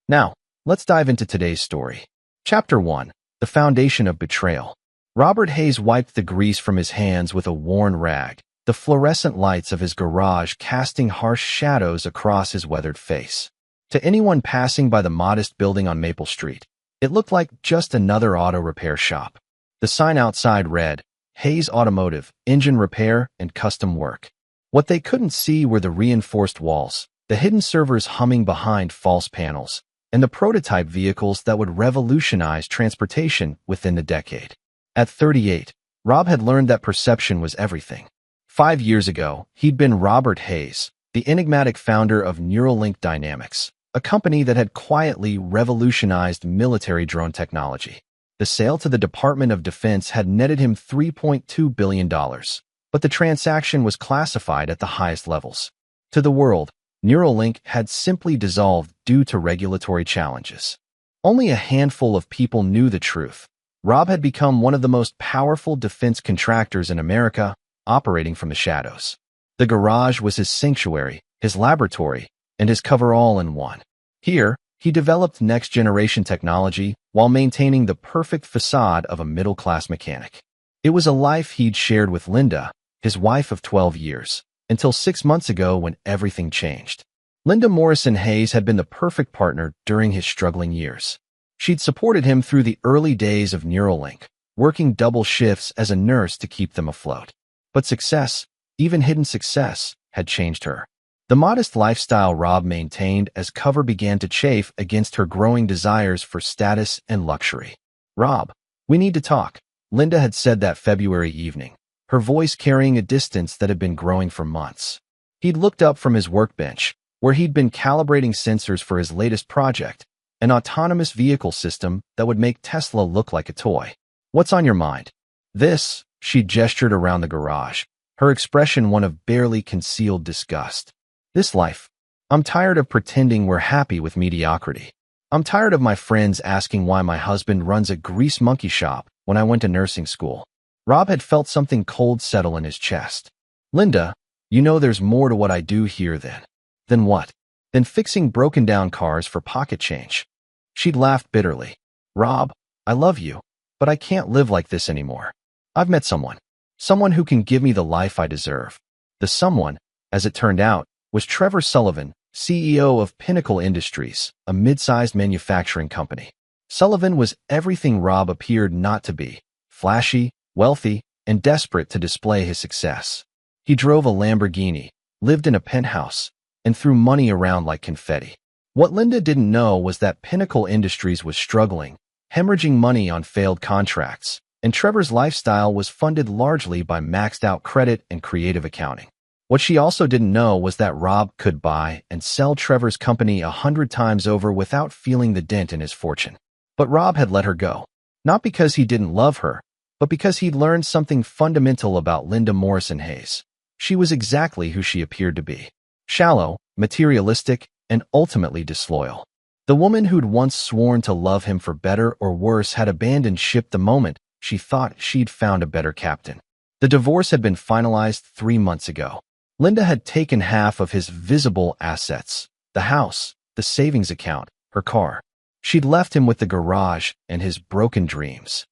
Now, let's dive into today's story. Chapter 1. The Foundation of Betrayal. Robert Hayes wiped the grease from his hands with a worn rag, the fluorescent lights of his garage casting harsh shadows across his weathered face. To anyone passing by the modest building on Maple Street, it looked like just another auto repair shop. The sign outside read, Hayes Automotive, Engine Repair and Custom Work. What they couldn't see were the reinforced walls, the hidden servers humming behind false panels, and the prototype vehicles that would revolutionize transportation within the decade. At 38, Rob had learned that perception was everything. 5 years ago, he'd been Robert Hayes, the enigmatic founder of Neuralink Dynamics, a company that had quietly revolutionized military drone technology. The sale to the Department of Defense had netted him $3.2 billion, but the transaction was classified at the highest levels. To the world, Neuralink had simply dissolved due to regulatory challenges. Only a handful of people knew the truth. Rob had become one of the most powerful defense contractors in America, operating from the shadows. The garage was his sanctuary, his laboratory, and his cover-all in one. Here, he developed next-generation technology while maintaining the perfect facade of a middle-class mechanic. It was a life he'd shared with Linda, his wife of 12 years, until 6 months ago when everything changed. Linda Morrison Hayes had been the perfect partner during his struggling years. She'd supported him through the early days of Neuralink, working double shifts as a nurse to keep them afloat. But success, even hidden success, had changed her. The modest lifestyle Rob maintained as Cover began to chafe against her growing desires for status and luxury. "Rob, we need to talk," Linda had said that February evening, her voice carrying a distance that had been growing for months. He'd looked up from his workbench, where he'd been calibrating sensors for his latest project, an autonomous vehicle system that would make Tesla look like a toy. "What's on your mind?" "This," she gestured around the garage, her expression one of barely concealed disgust. "This life. I'm tired of pretending we're happy with mediocrity. I'm tired of my friends asking why my husband runs a grease monkey shop when I went to nursing school." Rob had felt something cold settle in his chest. "Linda, you know there's more to what I do here than." "Then what?" "Than fixing broken-down cars for pocket change." She'd laughed bitterly. "Rob, I love you, but I can't live like this anymore. I've met someone. Someone who can give me the life I deserve." The someone, as it turned out, was Trevor Sullivan, CEO of Pinnacle Industries, a mid-sized manufacturing company. Sullivan was everything Rob appeared not to be: flashy, wealthy, and desperate to display his success. He drove a Lamborghini, lived in a penthouse, and threw money around like confetti. What Linda didn't know was that Pinnacle Industries was struggling, hemorrhaging money on failed contracts, and Trevor's lifestyle was funded largely by maxed-out credit and creative accounting. What she also didn't know was that Rob could buy and sell Trevor's company 100 times over without feeling the dent in his fortune. But Rob had let her go, not because he didn't love her, but because he'd learned something fundamental about Linda Morrison Hayes. She was exactly who she appeared to be: shallow, materialistic, and ultimately disloyal. The woman who'd once sworn to love him for better or worse had abandoned ship the moment she thought she'd found a better captain. The divorce had been finalized 3 months ago. Linda had taken half of his visible assets: the house, the savings account, her car. She'd left him with the garage and his broken dreams.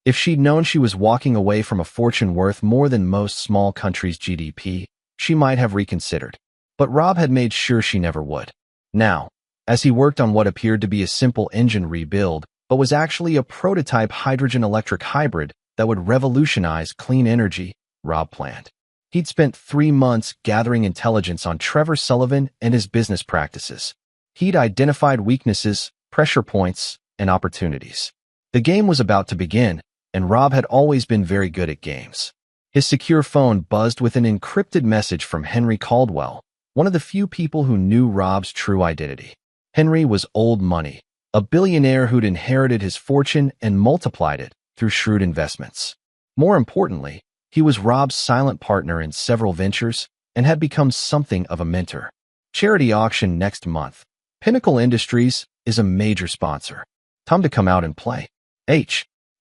If she'd known she was walking away from a fortune worth more than most small countries' GDP, she might have reconsidered. But Rob had made sure she never would. Now, as he worked on what appeared to be a simple engine rebuild, but was actually a prototype hydrogen-electric hybrid that would revolutionize clean energy, Rob planned. He'd spent 3 months gathering intelligence on Trevor Sullivan and his business practices. He'd identified weaknesses, pressure points, and opportunities. The game was about to begin, and Rob had always been very good at games. His secure phone buzzed with an encrypted message from Henry Caldwell, one of the few people who knew Rob's true identity. Henry was old money, a billionaire who'd inherited his fortune and multiplied it through shrewd investments. More importantly, he was Rob's silent partner in several ventures and had become something of a mentor. Charity auction next month. Pinnacle Industries is a major sponsor. Time to come out and play.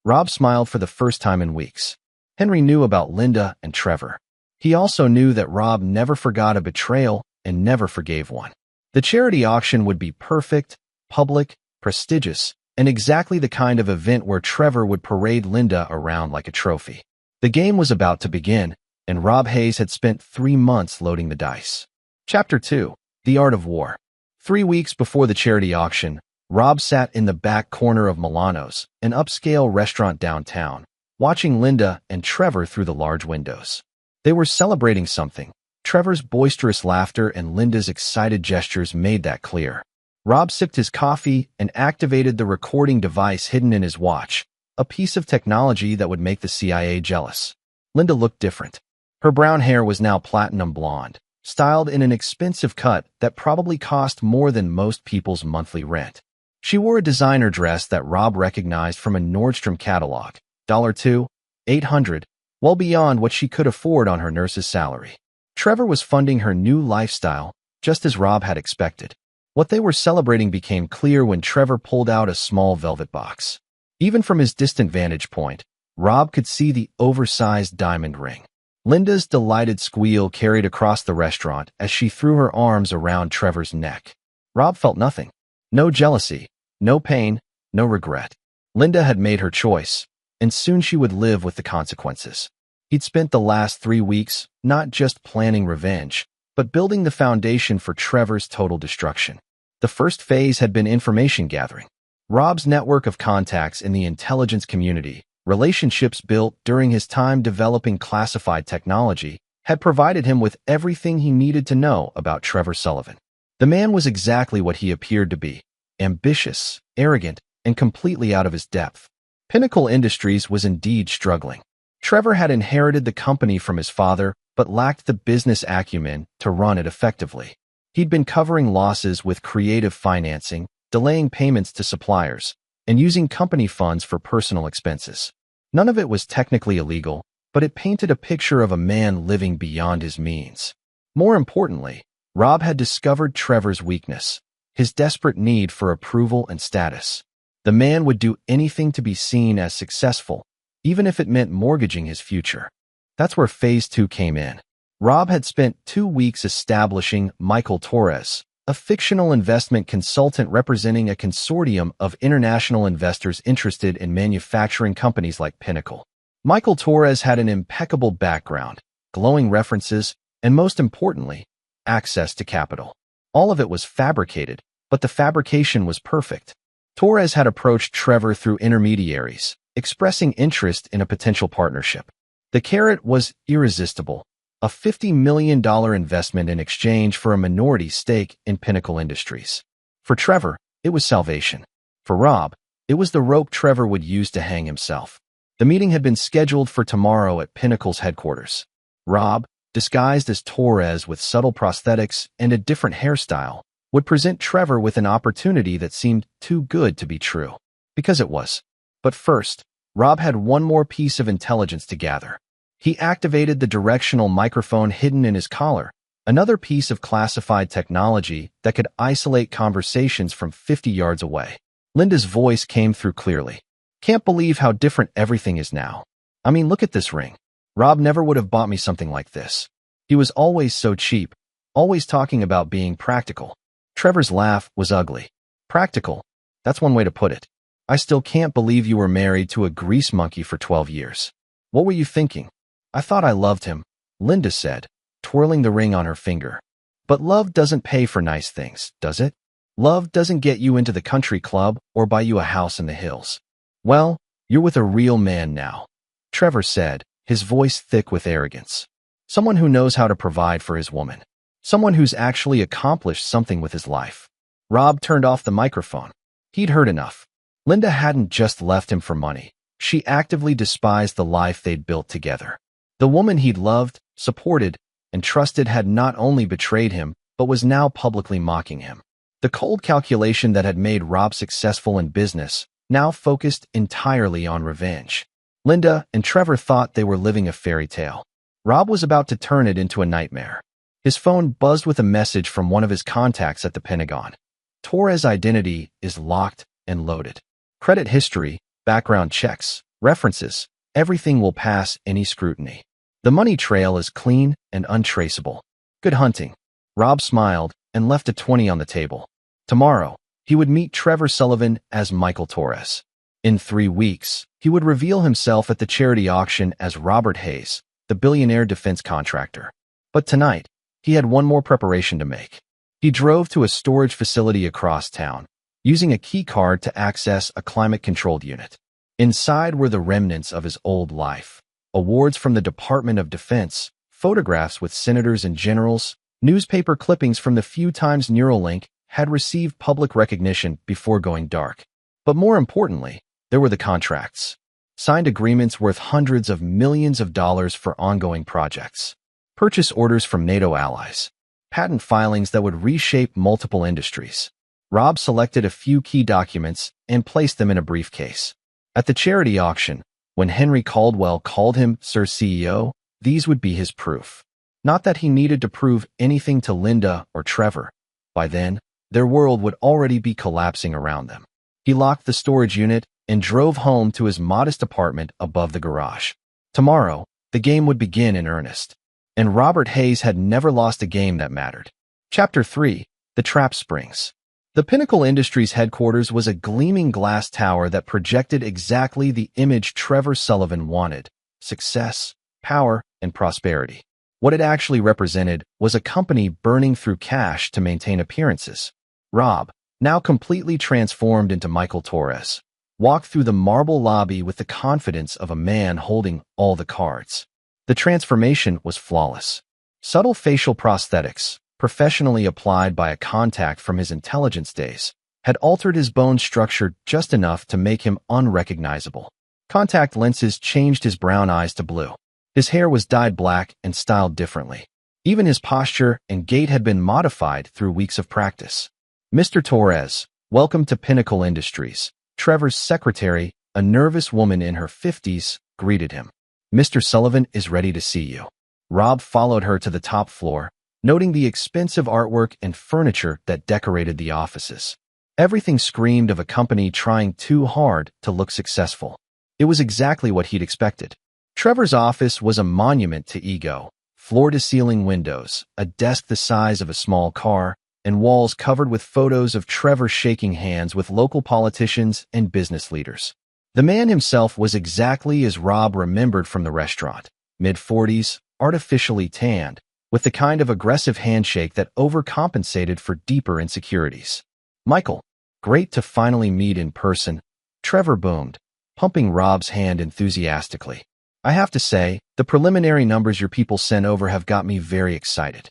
Rob smiled for the first time in weeks. Henry knew about Linda and Trevor. He also knew that Rob never forgot a betrayal and never forgave one. The charity auction would be perfect, public, prestigious, and exactly the kind of event where Trevor would parade Linda around like a trophy. The game was about to begin, and Rob Hayes had spent 3 months loading the dice. Chapter 2. The Art of War. 3 weeks before the charity auction, Rob sat in the back corner of Milano's, an upscale restaurant downtown, watching Linda and Trevor through the large windows. They were celebrating something. Trevor's boisterous laughter and Linda's excited gestures made that clear. Rob sipped his coffee and activated the recording device hidden in his watch, a piece of technology that would make the CIA jealous. Linda looked different. Her brown hair was now platinum blonde, styled in an expensive cut that probably cost more than most people's monthly rent. She wore a designer dress that Rob recognized from a Nordstrom catalog, $2, $800, well beyond what she could afford on her nurse's salary. Trevor was funding her new lifestyle, just as Rob had expected. What they were celebrating became clear when Trevor pulled out a small velvet box. Even from his distant vantage point, Rob could see the oversized diamond ring. Linda's delighted squeal carried across the restaurant as she threw her arms around Trevor's neck. Rob felt nothing. No jealousy, no pain, no regret. Linda had made her choice, and soon she would live with the consequences. He'd spent the last 3 weeks not just planning revenge, but building the foundation for Trevor's total destruction. The first phase had been information gathering. Rob's network of contacts in the intelligence community, relationships built during his time developing classified technology, had provided him with everything he needed to know about Trevor Sullivan. The man was exactly what he appeared to be: ambitious, arrogant, and completely out of his depth. Pinnacle Industries was indeed struggling. Trevor had inherited the company from his father, but lacked the business acumen to run it effectively. He'd been covering losses with creative financing, delaying payments to suppliers, and using company funds for personal expenses. None of it was technically illegal, but it painted a picture of a man living beyond his means. More importantly, Rob had discovered Trevor's weakness, his desperate need for approval and status. The man would do anything to be seen as successful, even if it meant mortgaging his future. That's where Phase 2 came in. Rob had spent 2 weeks establishing Michael Torres, a fictional investment consultant representing a consortium of international investors interested in manufacturing companies like Pinnacle. Michael Torres had an impeccable background, glowing references, and most importantly, access to capital. All of it was fabricated, but the fabrication was perfect. Torres had approached Trevor through intermediaries, expressing interest in a potential partnership. The carrot was irresistible: a $50 million investment in exchange for a minority stake in Pinnacle Industries. For Trevor, it was salvation. For Rob, it was the rope Trevor would use to hang himself. The meeting had been scheduled for tomorrow at Pinnacle's headquarters. Rob, disguised as Torres with subtle prosthetics and a different hairstyle, would present Trevor with an opportunity that seemed too good to be true. Because it was. But first, Rob had one more piece of intelligence to gather. He activated the directional microphone hidden in his collar, another piece of classified technology that could isolate conversations from 50 yards away. Linda's voice came through clearly. "Can't believe how different everything is now. I mean, look at this ring. Rob never would have bought me something like this. He was always so cheap, always talking about being practical." Trevor's laugh was ugly. "Practical? That's one way to put it. I still can't believe you were married to a grease monkey for 12 years. What were you thinking?" "I thought I loved him," Linda said, twirling the ring on her finger. "But love doesn't pay for nice things, does it? Love doesn't get you into the country club or buy you a house in the hills." "Well, you're with a real man now," Trevor said, his voice thick with arrogance. "Someone who knows how to provide for his woman. Someone who's actually accomplished something with his life." Rob turned off the microphone. He'd heard enough. Linda hadn't just left him for money. She actively despised the life they'd built together. The woman he'd loved, supported, and trusted had not only betrayed him, but was now publicly mocking him. The cold calculation that had made Rob successful in business now focused entirely on revenge. Linda and Trevor thought they were living a fairy tale. Rob was about to turn it into a nightmare. His phone buzzed with a message from one of his contacts at the Pentagon. "Torres' identity is locked and loaded. Credit history, background checks, references, everything will pass any scrutiny. The money trail is clean and untraceable. Good hunting." Rob smiled and left a 20 on the table. "Tomorrow, He would meet Trevor Sullivan as Michael Torres. In 3 weeks, he would reveal himself at the charity auction as Robert Hayes, the billionaire defense contractor. But tonight, he had one more preparation to make. He drove to a storage facility across town, using a key card to access a climate-controlled unit. Inside were the remnants of his old life: awards from the Department of Defense, photographs with senators and generals, newspaper clippings from the few times Neuralink had received public recognition before going dark. But more importantly, there were the contracts. Signed agreements worth hundreds of millions of dollars for ongoing projects. Purchase orders from NATO allies. Patent filings that would reshape multiple industries. Rob selected a few key documents and placed them in a briefcase. At the charity auction, when Henry Caldwell called him Sir CEO, these would be his proof. Not that he needed to prove anything to Linda or Trevor. By then, their world would already be collapsing around them. He locked the storage unit and drove home to his modest apartment above the garage. Tomorrow, the game would begin in earnest. And Robert Hayes had never lost a game that mattered. Chapter 3. The Trap Springs. The Pinnacle Industries headquarters was a gleaming glass tower that projected exactly the image Trevor Sullivan wanted: success, power, and prosperity. What it actually represented was a company burning through cash to maintain appearances. Rob, now completely transformed into Michael Torres, walked through the marble lobby with the confidence of a man holding all the cards. The transformation was flawless. Subtle facial prosthetics, professionally applied by a contact from his intelligence days, had altered his bone structure just enough to make him unrecognizable. Contact lenses changed his brown eyes to blue. His hair was dyed black and styled differently. Even his posture and gait had been modified through weeks of practice. "Mr. Torres, welcome to Pinnacle Industries." Trevor's secretary, a nervous woman in her 50s, greeted him. "Mr. Sullivan is ready to see you." Rob followed her to the top floor, noting the expensive artwork and furniture that decorated the offices. Everything screamed of a company trying too hard to look successful. It was exactly what he'd expected. Trevor's office was a monument to ego: floor-to-ceiling windows, a desk the size of a small car, and walls covered with photos of Trevor shaking hands with local politicians and business leaders. The man himself was exactly as Rob remembered from the restaurant: mid-40s, artificially tanned, with the kind of aggressive handshake that overcompensated for deeper insecurities. "Michael, great to finally meet in person," Trevor boomed, pumping Rob's hand enthusiastically. "I have to say, the preliminary numbers your people sent over have got me very excited."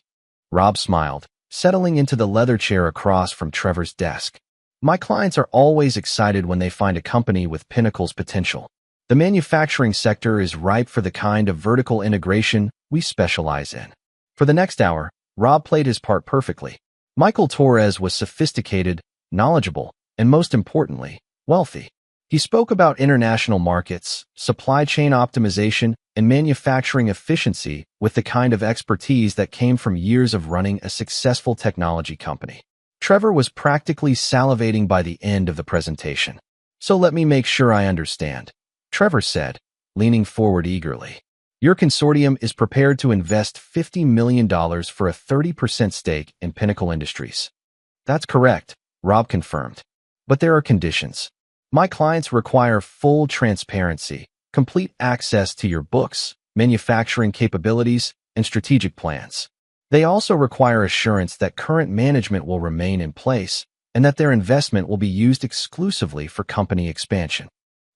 Rob smiled, settling into the leather chair across from Trevor's desk. "My clients are always excited when they find a company with Pinnacle's potential. The manufacturing sector is ripe for the kind of vertical integration we specialize in." For the next hour, Rob played his part perfectly. Michael Torres was sophisticated, knowledgeable, and most importantly, wealthy. He spoke about international markets, supply chain optimization, and manufacturing efficiency with the kind of expertise that came from years of running a successful technology company. Trevor was practically salivating by the end of the presentation. "So let me make sure I understand," Trevor said, leaning forward eagerly. "Your consortium is prepared to invest $50 million for a 30% stake in Pinnacle Industries." "That's correct," Rob confirmed. "But there are conditions. My clients require full transparency, complete access to your books, manufacturing capabilities, and strategic plans. They also require assurance that current management will remain in place and that their investment will be used exclusively for company expansion."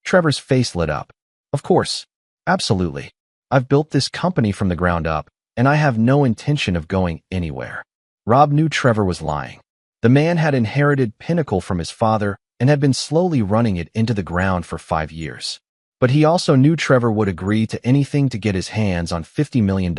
Trevor's face lit up. "Of course. Absolutely. I've built this company from the ground up, and I have no intention of going anywhere." Rob knew Trevor was lying. The man had inherited Pinnacle from his father and had been slowly running it into the ground for 5 years. But he also knew Trevor would agree to anything to get his hands on $50 million.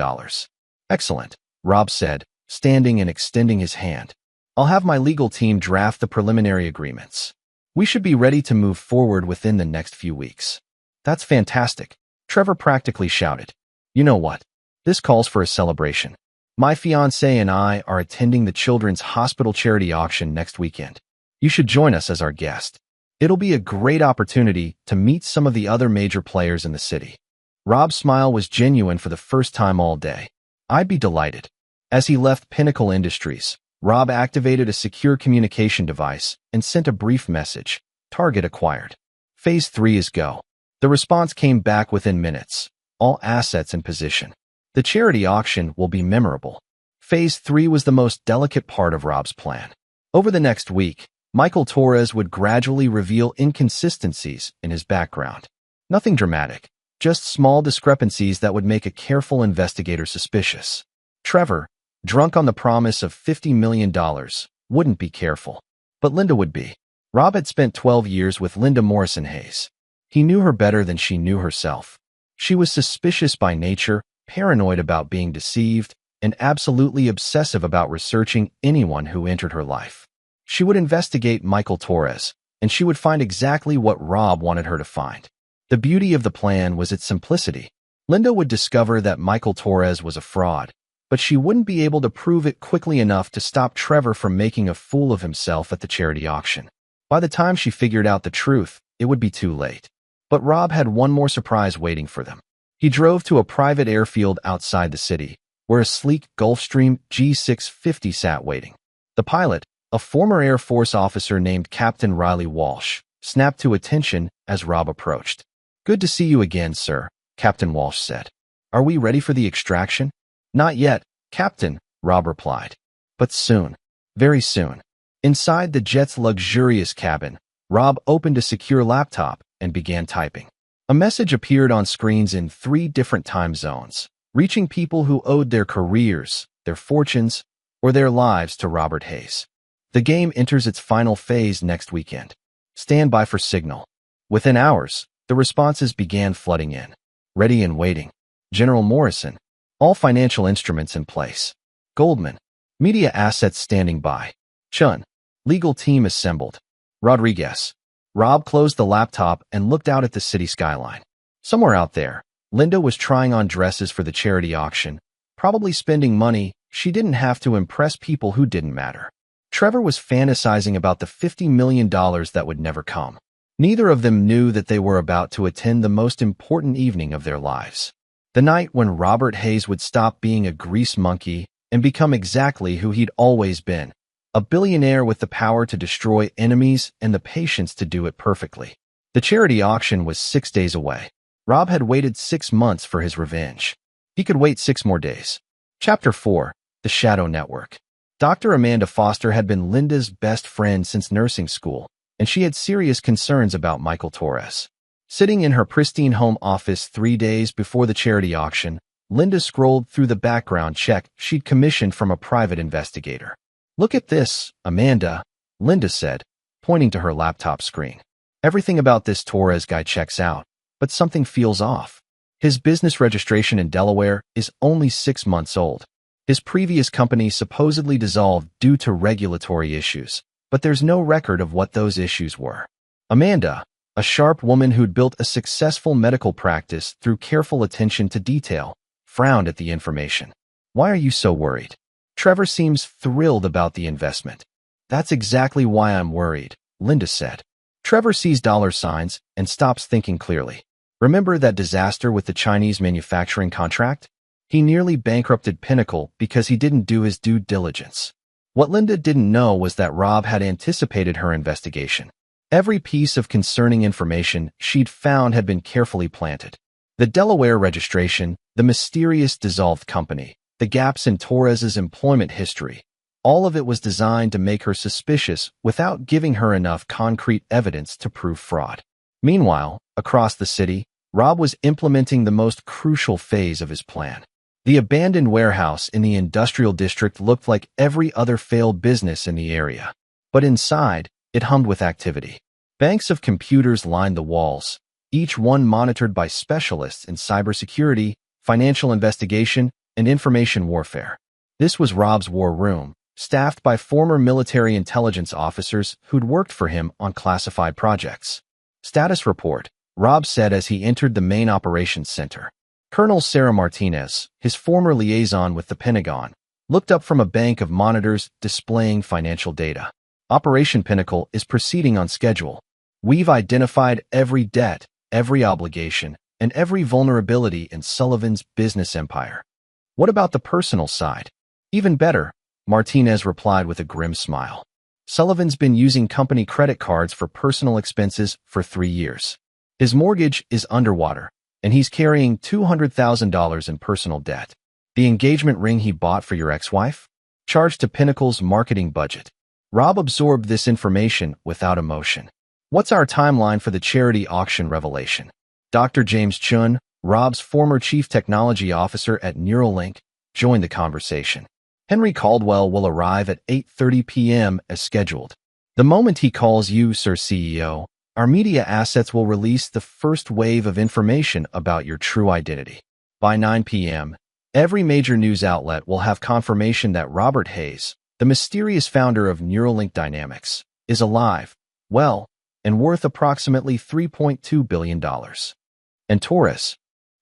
"Excellent," Rob said, standing and extending his hand. "I'll have my legal team draft the preliminary agreements. We should be ready to move forward within the next few weeks." "That's fantastic," Trevor practically shouted. "You know what? This calls for a celebration. My fiancée and I are attending the Children's Hospital charity auction next weekend. You should join us as our guest. It'll be a great opportunity to meet some of the other major players in the city." Rob's smile was genuine for the first time all day. "I'd be delighted." As he left Pinnacle Industries, Rob activated a secure communication device and sent a brief message. Target acquired. Phase 3 is go. The response came back within minutes. All assets in position. The charity auction will be memorable. Phase 3 was the most delicate part of Rob's plan. Over the next week, Michael Torres would gradually reveal inconsistencies in his background. Nothing dramatic, just small discrepancies that would make a careful investigator suspicious. Trevor, drunk on the promise of $50 million, wouldn't be careful. But Linda would be. Rob had spent 12 years with Linda Morrison Hayes. He knew her better than she knew herself. She was suspicious by nature, paranoid about being deceived, and absolutely obsessive about researching anyone who entered her life. She would investigate Michael Torres, and she would find exactly what Rob wanted her to find. The beauty of the plan was its simplicity. Linda would discover that Michael Torres was a fraud, but she wouldn't be able to prove it quickly enough to stop Trevor from making a fool of himself at the charity auction. By the time she figured out the truth, it would be too late. But Rob had one more surprise waiting for them. He drove to a private airfield outside the city, where a sleek Gulfstream G650 sat waiting. The pilot, a former Air Force officer named Captain Riley Walsh, snapped to attention as Rob approached. "Good to see you again, sir," Captain Walsh said. "Are we ready for the extraction?" "Not yet, Captain," Rob replied. "But soon. Very soon." Inside the jet's luxurious cabin, Rob opened a secure laptop and began typing. A message appeared on screens in 3 different time zones, reaching people who owed their careers, their fortunes, or their lives to Robert Hayes. The game enters its final phase next weekend. Stand by for signal. Within hours, the responses began flooding in. Ready and waiting. General Morrison. All financial instruments in place. Goldman. Media assets standing by. Chun. Legal team assembled. Rodriguez. Rob closed the laptop and looked out at the city skyline. Somewhere out there, Linda was trying on dresses for the charity auction, probably spending money she didn't have to impress people who didn't matter. Trevor was fantasizing about the $50 million that would never come. Neither of them knew that they were about to attend the most important evening of their lives. The night when Robert Hayes would stop being a grease monkey and become exactly who he'd always been, a billionaire with the power to destroy enemies and the patience to do it perfectly. The charity auction was 6 days away. Rob had waited 6 months for his revenge. He could wait 6 more days. Chapter 4. The Shadow Network. Dr. Amanda Foster had been Linda's best friend since nursing school, and she had serious concerns about Michael Torres. Sitting in her pristine home office 3 days before the charity auction, Linda scrolled through the background check she'd commissioned from a private investigator. "Look at this, Amanda," Linda said, pointing to her laptop screen. "Everything about this Torres guy checks out, but something feels off. His business registration in Delaware is only 6 months old. His previous company supposedly dissolved due to regulatory issues, but there's no record of what those issues were." Amanda, a sharp woman who'd built a successful medical practice through careful attention to detail, frowned at the information. "Why are you so worried? Trevor seems thrilled about the investment." "That's exactly why I'm worried," Linda said. "Trevor sees dollar signs and stops thinking clearly. Remember that disaster with the Chinese manufacturing contract? He nearly bankrupted Pinnacle because he didn't do his due diligence." What Linda didn't know was that Rob had anticipated her investigation. Every piece of concerning information she'd found had been carefully planted. The Delaware registration, the mysterious dissolved company, the gaps in Torres's employment history, all of it was designed to make her suspicious without giving her enough concrete evidence to prove fraud. Meanwhile, across the city, Rob was implementing the most crucial phase of his plan. The abandoned warehouse in the industrial district looked like every other failed business in the area. But inside, it hummed with activity. Banks of computers lined the walls, each one monitored by specialists in cybersecurity, financial investigation, and information warfare. This was Rob's war room, staffed by former military intelligence officers who'd worked for him on classified projects. "Status report," Rob said as he entered the main operations center. Colonel Sarah Martinez, his former liaison with the Pentagon, looked up from a bank of monitors displaying financial data. "Operation Pinnacle is proceeding on schedule. We've identified every debt, every obligation, and every vulnerability in Sullivan's business empire." "What about the personal side?" "Even better. Martinez replied with a grim smile. Sullivan's been using company credit cards for personal expenses for 3 years. His mortgage is underwater, and he's carrying $200,000 in personal debt. The engagement ring he bought for your ex-wife? Charged to Pinnacle's marketing budget. Rob absorbed this information without emotion. What's our timeline for the charity auction revelation? Dr. James Chun, Rob's former chief technology officer at Neuralink, joined the conversation. Henry Caldwell will arrive at 8:30 p.m. as scheduled. The moment he calls you, Sir CEO, our media assets will release the first wave of information about your true identity. By 9 p.m., every major news outlet will have confirmation that Robert Hayes, the mysterious founder of Neuralink Dynamics, is alive, well, and worth approximately $3.2 billion. And Torres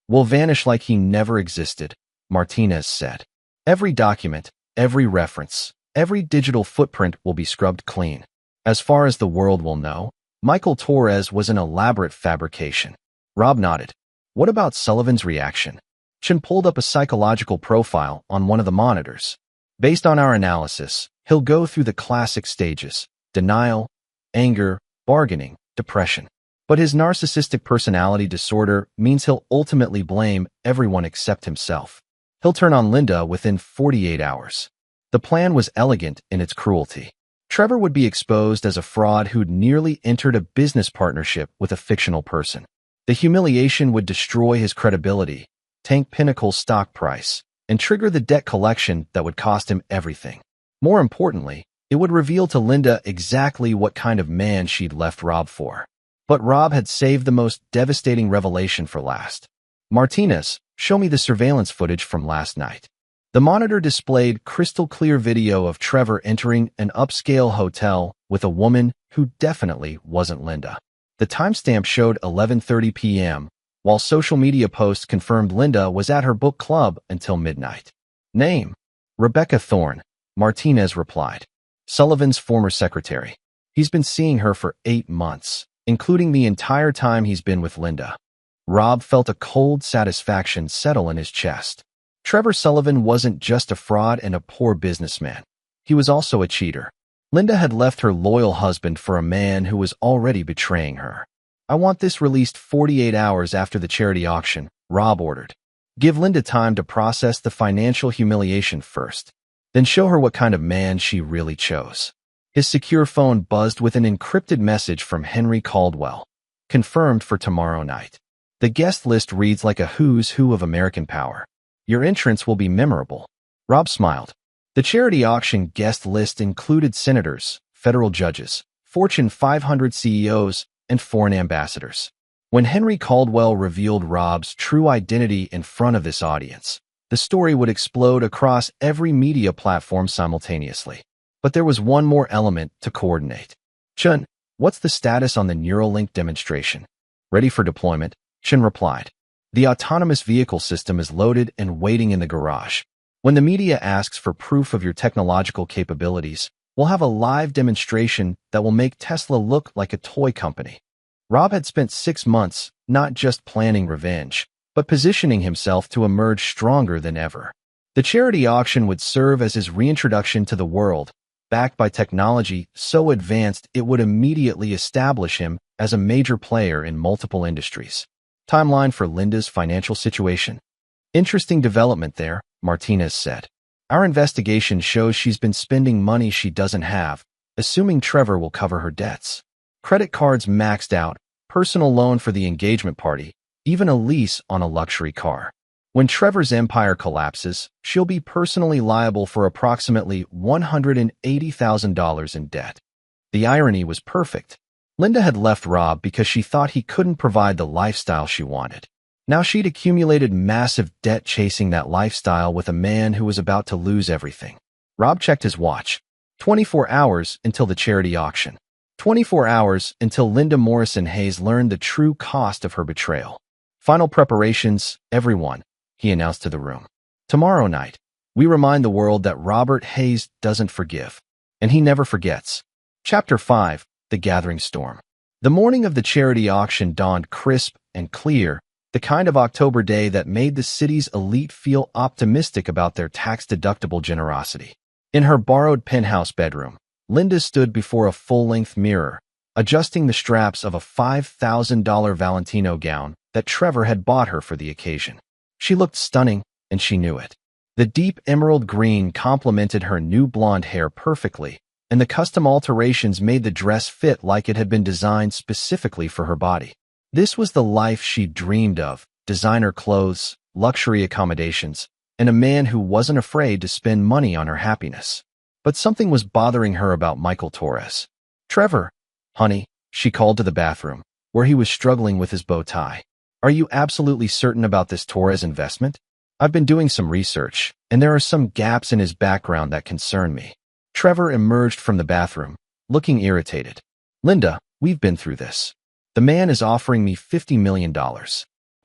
will vanish like he never existed, Martinez said. Every document, every reference, every digital footprint will be scrubbed clean. As far as the world will know, Michael Torres was an elaborate fabrication. Rob nodded. What about Sullivan's reaction? Chin pulled up a psychological profile on one of the monitors. Based on our analysis, he'll go through the classic stages: denial, anger, bargaining, depression. But his narcissistic personality disorder means he'll ultimately blame everyone except himself. He'll turn on Linda within 48 hours. The plan was elegant in its cruelty. Trevor would be exposed as a fraud who'd nearly entered a business partnership with a fictional person. The humiliation would destroy his credibility, tank Pinnacle's stock price, and trigger the debt collection that would cost him everything. More importantly, it would reveal to Linda exactly what kind of man she'd left Rob for. But Rob had saved the most devastating revelation for last. Martinez, show me the surveillance footage from last night. The monitor displayed crystal-clear video of Trevor entering an upscale hotel with a woman who definitely wasn't Linda. The timestamp showed 11:30 p.m., while social media posts confirmed Linda was at her book club until midnight. Name: Rebecca Thorne, Martinez replied. Sullivan's former secretary. He's been seeing her for 8 months, including the entire time he's been with Linda. Rob felt a cold satisfaction settle in his chest. Trevor Sullivan wasn't just a fraud and a poor businessman. He was also a cheater. Linda had left her loyal husband for a man who was already betraying her. I want this released 48 hours after the charity auction, Rob ordered. Give Linda time to process the financial humiliation first. Then show her what kind of man she really chose. His secure phone buzzed with an encrypted message from Henry Caldwell. Confirmed for tomorrow night. The guest list reads like a who's who of American power. Your entrance will be memorable. Rob smiled. The charity auction guest list included senators, federal judges, Fortune 500 CEOs, and foreign ambassadors. When Henry Caldwell revealed Rob's true identity in front of this audience, the story would explode across every media platform simultaneously. But there was one more element to coordinate. Chun, what's the status on the Neuralink demonstration? Ready for deployment, Chun replied. The autonomous vehicle system is loaded and waiting in the garage. When the media asks for proof of your technological capabilities, we'll have a live demonstration that will make Tesla look like a toy company. Rob had spent 6 months not just planning revenge, but positioning himself to emerge stronger than ever. The charity auction would serve as his reintroduction to the world, backed by technology so advanced it would immediately establish him as a major player in multiple industries. Timeline for Linda's financial situation. Interesting development there, Martinez said. Our investigation shows she's been spending money she doesn't have, assuming Trevor will cover her debts. Credit cards maxed out, personal loan for the engagement party, even a lease on a luxury car. When Trevor's empire collapses, she'll be personally liable for approximately $180,000 in debt. The irony was perfect. Linda had left Rob because she thought he couldn't provide the lifestyle she wanted. Now she'd accumulated massive debt chasing that lifestyle with a man who was about to lose everything. Rob checked his watch. 24 hours until the charity auction. 24 hours until Linda Morrison Hayes learned the true cost of her betrayal. Final preparations, everyone, he announced to the room. Tomorrow night, we remind the world that Robert Hayes doesn't forgive. And he never forgets. Chapter 5. The Gathering Storm. The morning of the charity auction dawned crisp and clear, the kind of October day that made the city's elite feel optimistic about their tax-deductible generosity. In her borrowed penthouse bedroom, Linda stood before a full-length mirror, adjusting the straps of a $5,000 Valentino gown that Trevor had bought her for the occasion. She looked stunning, and she knew it. The deep emerald green complemented her new blonde hair perfectly, and the custom alterations made the dress fit like it had been designed specifically for her body. This was the life she dreamed of: designer clothes, luxury accommodations, and a man who wasn't afraid to spend money on her happiness. But something was bothering her about Michael Torres. "Trevor, honey," she called to the bathroom, where he was struggling with his bow tie. "Are you absolutely certain about this Torres investment? I've been doing some research, and there are some gaps in his background that concern me." Trevor emerged from the bathroom, looking irritated. "Linda, we've been through this. The man is offering me $50 million.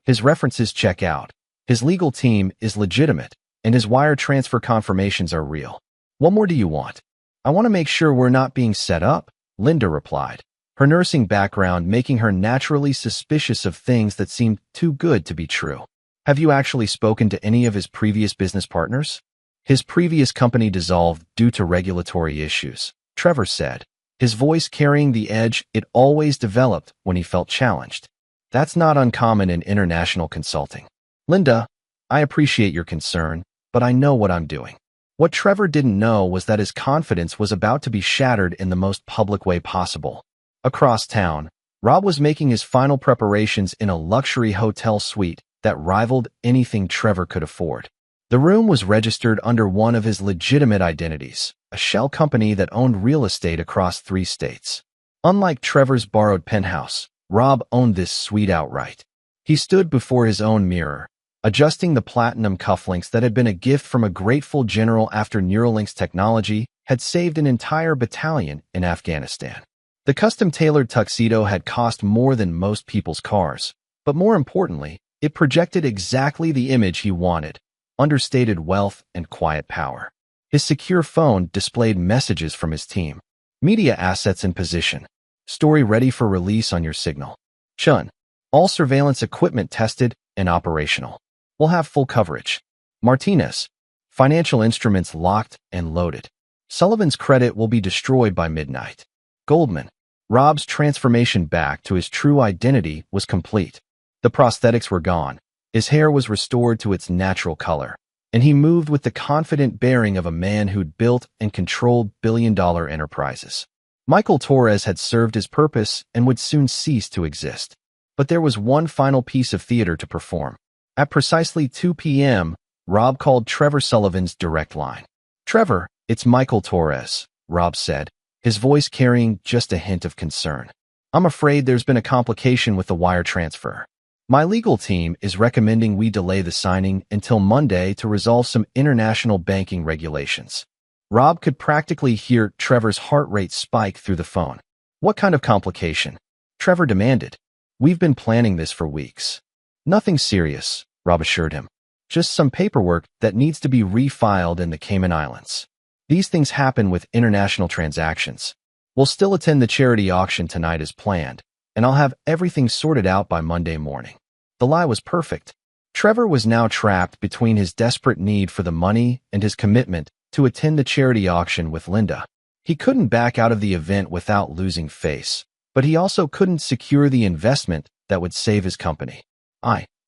His references check out. His legal team is legitimate, and his wire transfer confirmations are real. What more do you want?" "I want to make sure we're not being set up," Linda replied, her nursing background making her naturally suspicious of things that seemed too good to be true. "Have you actually spoken to any of his previous business partners?" "His previous company dissolved due to regulatory issues," Trevor said, his voice carrying the edge it always developed when he felt challenged. "That's not uncommon in international consulting." "Linda, I appreciate your concern, but I know what I'm doing." What Trevor didn't know was that his confidence was about to be shattered in the most public way possible. Across town, Rob was making his final preparations in a luxury hotel suite that rivaled anything Trevor could afford. The room was registered under one of his legitimate identities, a shell company that owned real estate across 3 states. Unlike Trevor's borrowed penthouse, Rob owned this suite outright. He stood before his own mirror, adjusting the platinum cufflinks that had been a gift from a grateful general after Neuralink's technology had saved an entire battalion in Afghanistan. The custom-tailored tuxedo had cost more than most people's cars, but more importantly, it projected exactly the image he wanted: understated wealth and quiet power. His secure phone displayed messages from his team. "Media assets in position. Story ready for release on your signal. Chun. All surveillance equipment tested and operational. We'll have full coverage. Martinez. Financial instruments locked and loaded. Sullivan's credit will be destroyed by midnight. Goldman." Rob's transformation back to his true identity was complete. The prosthetics were gone. His hair was restored to its natural color, and he moved with the confident bearing of a man who'd built and controlled billion-dollar enterprises. Michael Torres had served his purpose and would soon cease to exist. But there was one final piece of theater to perform. At precisely 2 p.m., Rob called Trevor Sullivan's direct line. "Trevor, it's Michael Torres," Rob said, his voice carrying just a hint of concern. "I'm afraid there's been a complication with the wire transfer. My legal team is recommending we delay the signing until Monday to resolve some international banking regulations." Rob could practically hear Trevor's heart rate spike through the phone. "What kind of complication?" Trevor demanded. "We've been planning this for weeks." "Nothing serious," Rob assured him. "Just some paperwork that needs to be refiled in the Cayman Islands. These things happen with international transactions. We'll still attend the charity auction tonight as planned, and I'll have everything sorted out by Monday morning." The lie was perfect. Trevor was now trapped between his desperate need for the money and his commitment to attend the charity auction with Linda. He couldn't back out of the event without losing face, but he also couldn't secure the investment that would save his company.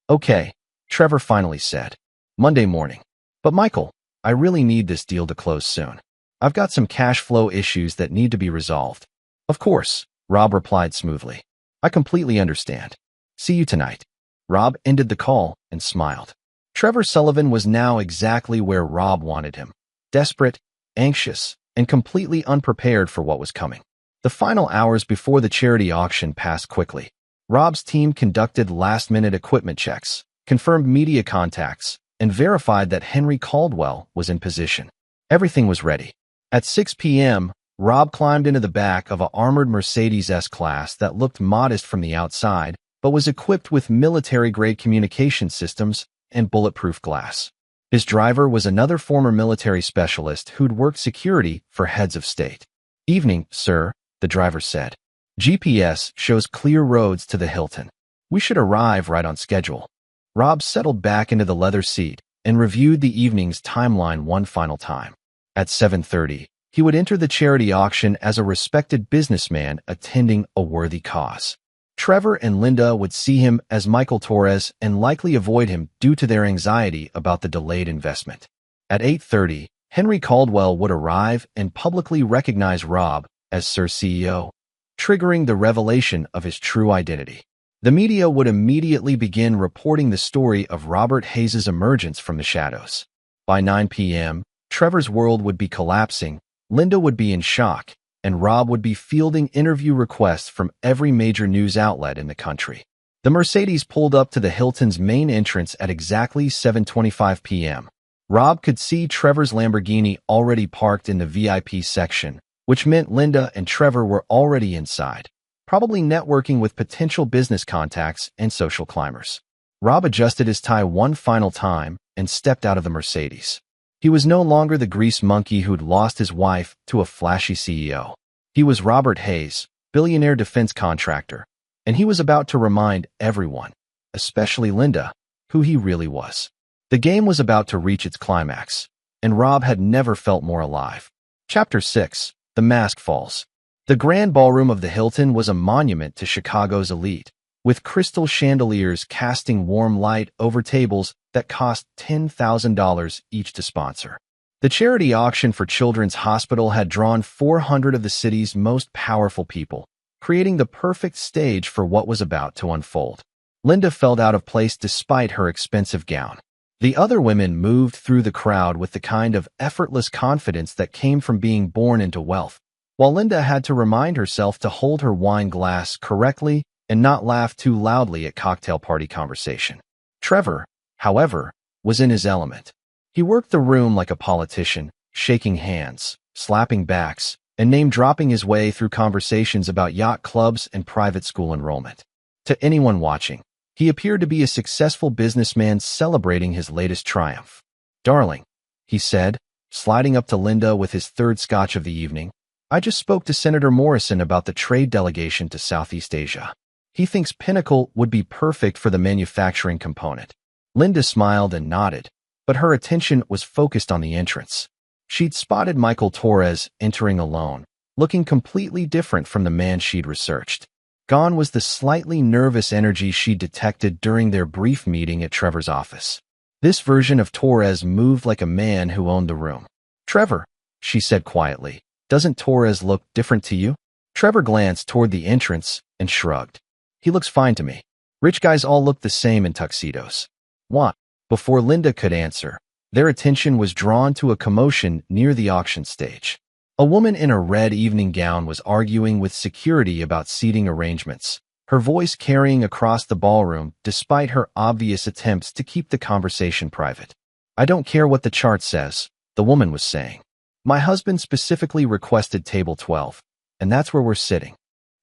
Okay, Trevor finally said. "Monday morning. But Michael, I really need this deal to close soon. I've got some cash flow issues that need to be resolved." "Of course," Rob replied smoothly. "I completely understand. See you tonight." Rob ended the call and smiled. Trevor Sullivan was now exactly where Rob wanted him: desperate, anxious, and completely unprepared for what was coming. The final hours before the charity auction passed quickly. Rob's team conducted last-minute equipment checks, confirmed media contacts, and verified that Henry Caldwell was in position. Everything was ready. At 6 p.m., Rob climbed into the back of an armored Mercedes S-Class that looked modest from the outside, but was equipped with military-grade communication systems and bulletproof glass. His driver was another former military specialist who'd worked security for heads of state. "Evening, sir," the driver said. "GPS shows clear roads to the Hilton. We should arrive right on schedule." Rob settled back into the leather seat and reviewed the evening's timeline one final time. At 7:30, he would enter the charity auction as a respected businessman attending a worthy cause. Trevor and Linda would see him as Michael Torres and likely avoid him due to their anxiety about the delayed investment. At 8:30, Henry Caldwell would arrive and publicly recognize Rob as Sir CEO, triggering the revelation of his true identity. The media would immediately begin reporting the story of Robert Hayes' emergence from the shadows. By 9 p.m., Trevor's world would be collapsing, Linda would be in shock, and Rob would be fielding interview requests from every major news outlet in the country. The Mercedes pulled up to the Hilton's main entrance at exactly 7:25 p.m. Rob could see Trevor's Lamborghini already parked in the VIP section, which meant Linda and Trevor were already inside, probably networking with potential business contacts and social climbers. Rob adjusted his tie one final time and stepped out of the Mercedes. He was no longer the grease monkey who'd lost his wife to a flashy CEO. He was Robert Hayes, billionaire defense contractor, and he was about to remind everyone, especially Linda, who he really was. The game was about to reach its climax, and Rob had never felt more alive. Chapter 6: The Mask Falls. The Grand Ballroom of the Hilton was a monument to Chicago's elite, with crystal chandeliers casting warm light over tables that cost $10,000 each to sponsor. The charity auction for Children's Hospital had drawn 400 of the city's most powerful people, creating the perfect stage for what was about to unfold. Linda felt out of place despite her expensive gown. The other women moved through the crowd with the kind of effortless confidence that came from being born into wealth, while Linda had to remind herself to hold her wine glass correctly and not laugh too loudly at cocktail party conversation. Trevor, however, was in his element. He worked the room like a politician, shaking hands, slapping backs, and name-dropping his way through conversations about yacht clubs and private school enrollment. To anyone watching, he appeared to be a successful businessman celebrating his latest triumph. "Darling," he said, sliding up to Linda with his third scotch of the evening, "I just spoke to Senator Morrison about the trade delegation to Southeast Asia. He thinks Pinnacle would be perfect for the manufacturing component." Linda smiled and nodded, but her attention was focused on the entrance. She'd spotted Michael Torres entering alone, looking completely different from the man she'd researched. Gone was the slightly nervous energy she detected during their brief meeting at Trevor's office. This version of Torres moved like a man who owned the room. "Trevor," she said quietly, "doesn't Torres look different to you?" Trevor glanced toward the entrance and shrugged. "He looks fine to me. Rich guys all look the same in tuxedos." "What?" Before Linda could answer, their attention was drawn to a commotion near the auction stage. A woman in a red evening gown was arguing with security about seating arrangements, her voice carrying across the ballroom despite her obvious attempts to keep the conversation private. "I don't care what the chart says," the woman was saying. "My husband specifically requested table 12, and that's where we're sitting."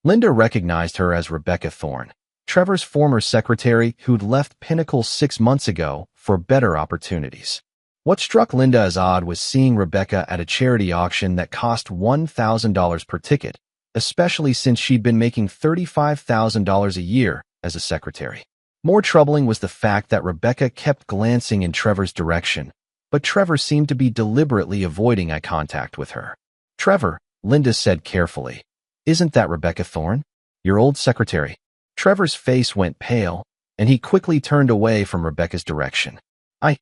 Linda recognized her as Rebecca Thorne, Trevor's former secretary who'd left Pinnacle 6 months ago for better opportunities. What struck Linda as odd was seeing Rebecca at a charity auction that cost $1,000 per ticket, especially since she'd been making $35,000 a year as a secretary. More troubling was the fact that Rebecca kept glancing in Trevor's direction, but Trevor seemed to be deliberately avoiding eye contact with her. "Trevor," Linda said carefully, "isn't that Rebecca Thorne? Your old secretary?" Trevor's face went pale, and he quickly turned away from Rebecca's direction.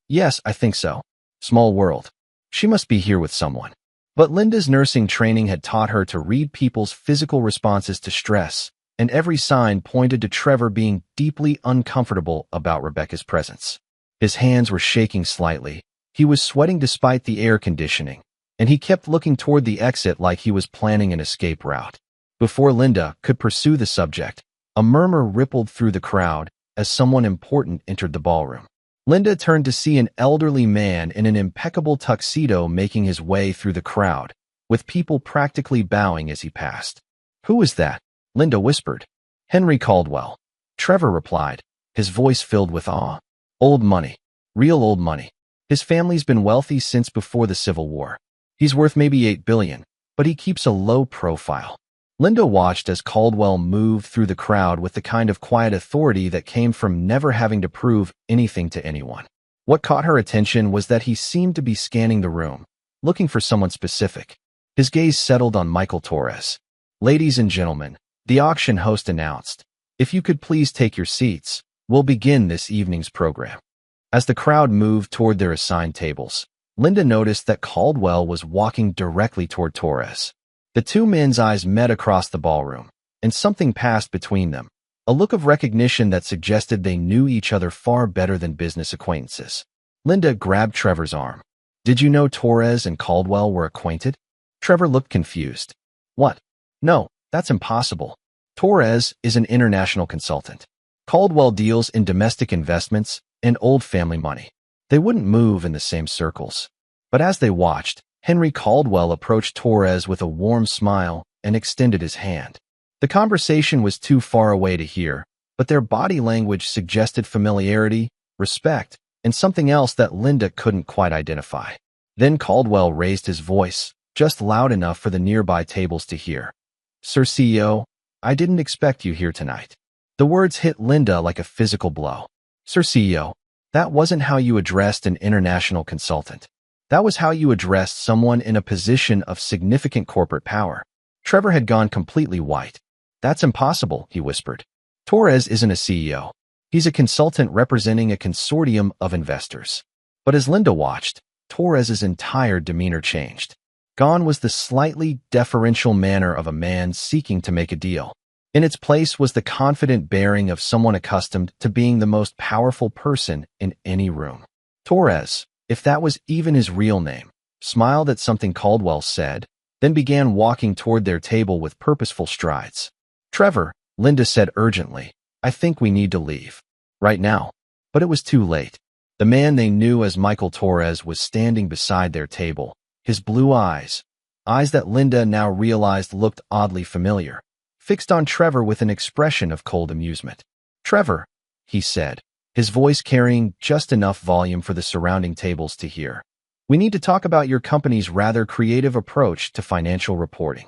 Yes, I think so. Small world. She must be here with someone." But Linda's nursing training had taught her to read people's physical responses to stress, and every sign pointed to Trevor being deeply uncomfortable about Rebecca's presence. His hands were shaking slightly, he was sweating despite the air conditioning, and he kept looking toward the exit like he was planning an escape route. Before Linda could pursue the subject, a murmur rippled through the crowd as someone important entered the ballroom. Linda turned to see an elderly man in an impeccable tuxedo making his way through the crowd, with people practically bowing as he passed. "Who is that?" Linda whispered. "Henry Caldwell," Trevor replied, his voice filled with awe. "Old money. Real old money. His family's been wealthy since before the Civil War. He's worth maybe $8 billion, but he keeps a low profile." Linda watched as Caldwell moved through the crowd with the kind of quiet authority that came from never having to prove anything to anyone. What caught her attention was that he seemed to be scanning the room, looking for someone specific. His gaze settled on Michael Torres. "Ladies and gentlemen," the auction host announced, "if you could please take your seats, we'll begin this evening's program." As the crowd moved toward their assigned tables, Linda noticed that Caldwell was walking directly toward Torres. The two men's eyes met across the ballroom, and something passed between them, a look of recognition that suggested they knew each other far better than business acquaintances. Linda grabbed Trevor's arm. "Did you know Torres and Caldwell were acquainted?" Trevor looked confused. "What? No, that's impossible. Torres is an international consultant. Caldwell deals in domestic investments and old family money. They wouldn't move in the same circles." But as they watched, Henry Caldwell approached Torres with a warm smile and extended his hand. The conversation was too far away to hear, but their body language suggested familiarity, respect, and something else that Linda couldn't quite identify. Then Caldwell raised his voice, just loud enough for the nearby tables to hear. "Sir CEO, I didn't expect you here tonight." The words hit Linda like a physical blow. "Sir CEO, that wasn't how you addressed an international consultant. That was how you addressed someone in a position of significant corporate power." Trevor had gone completely white. "That's impossible," he whispered. "Torres isn't a CEO. He's a consultant representing a consortium of investors." But as Linda watched, Torres's entire demeanor changed. Gone was the slightly deferential manner of a man seeking to make a deal. In its place was the confident bearing of someone accustomed to being the most powerful person in any room. Torres, if that was even his real name, smiled at something Caldwell said, then began walking toward their table with purposeful strides. "Trevor," Linda said urgently, "I think we need to leave. Right now." But it was too late. The man they knew as Michael Torres was standing beside their table, his blue eyes that Linda now realized looked oddly familiar, fixed on Trevor with an expression of cold amusement. "Trevor," he said, his voice carrying just enough volume for the surrounding tables to hear, "we need to talk about your company's rather creative approach to financial reporting."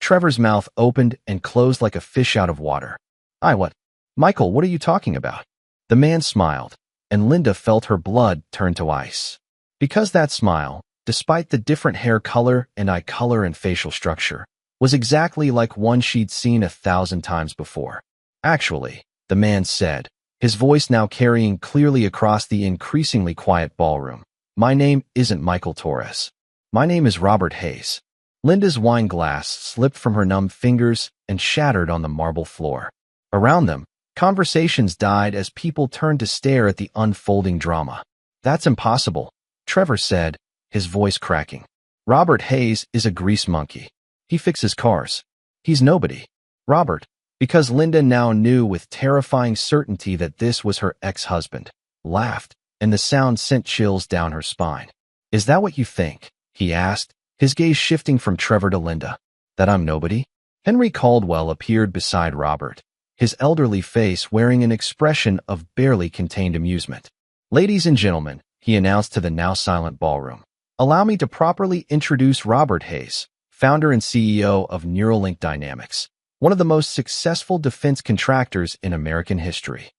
Trevor's mouth opened and closed like a fish out of water. What? Michael, what are you talking about?" The man smiled, and Linda felt her blood turn to ice. Because that smile, despite the different hair color and eye color and facial structure, was exactly like one she'd seen 1,000 times before. "Actually," the man said, his voice now carrying clearly across the increasingly quiet ballroom, "my name isn't Michael Torres. My name is Robert Hayes." Linda's wine glass slipped from her numb fingers and shattered on the marble floor. Around them, conversations died as people turned to stare at the unfolding drama. "That's impossible," Trevor said, his voice cracking. "Robert Hayes is a grease monkey. He fixes cars. He's nobody." Robert, because Linda now knew with terrifying certainty that this was her ex-husband, laughed, and the sound sent chills down her spine. "Is that what you think?" he asked, his gaze shifting from Trevor to Linda. "That I'm nobody?" Henry Caldwell appeared beside Robert, his elderly face wearing an expression of barely contained amusement. "Ladies and gentlemen," he announced to the now silent ballroom, "allow me to properly introduce Robert Hayes, founder and CEO of Neuralink Dynamics, one of the most successful defense contractors in American history."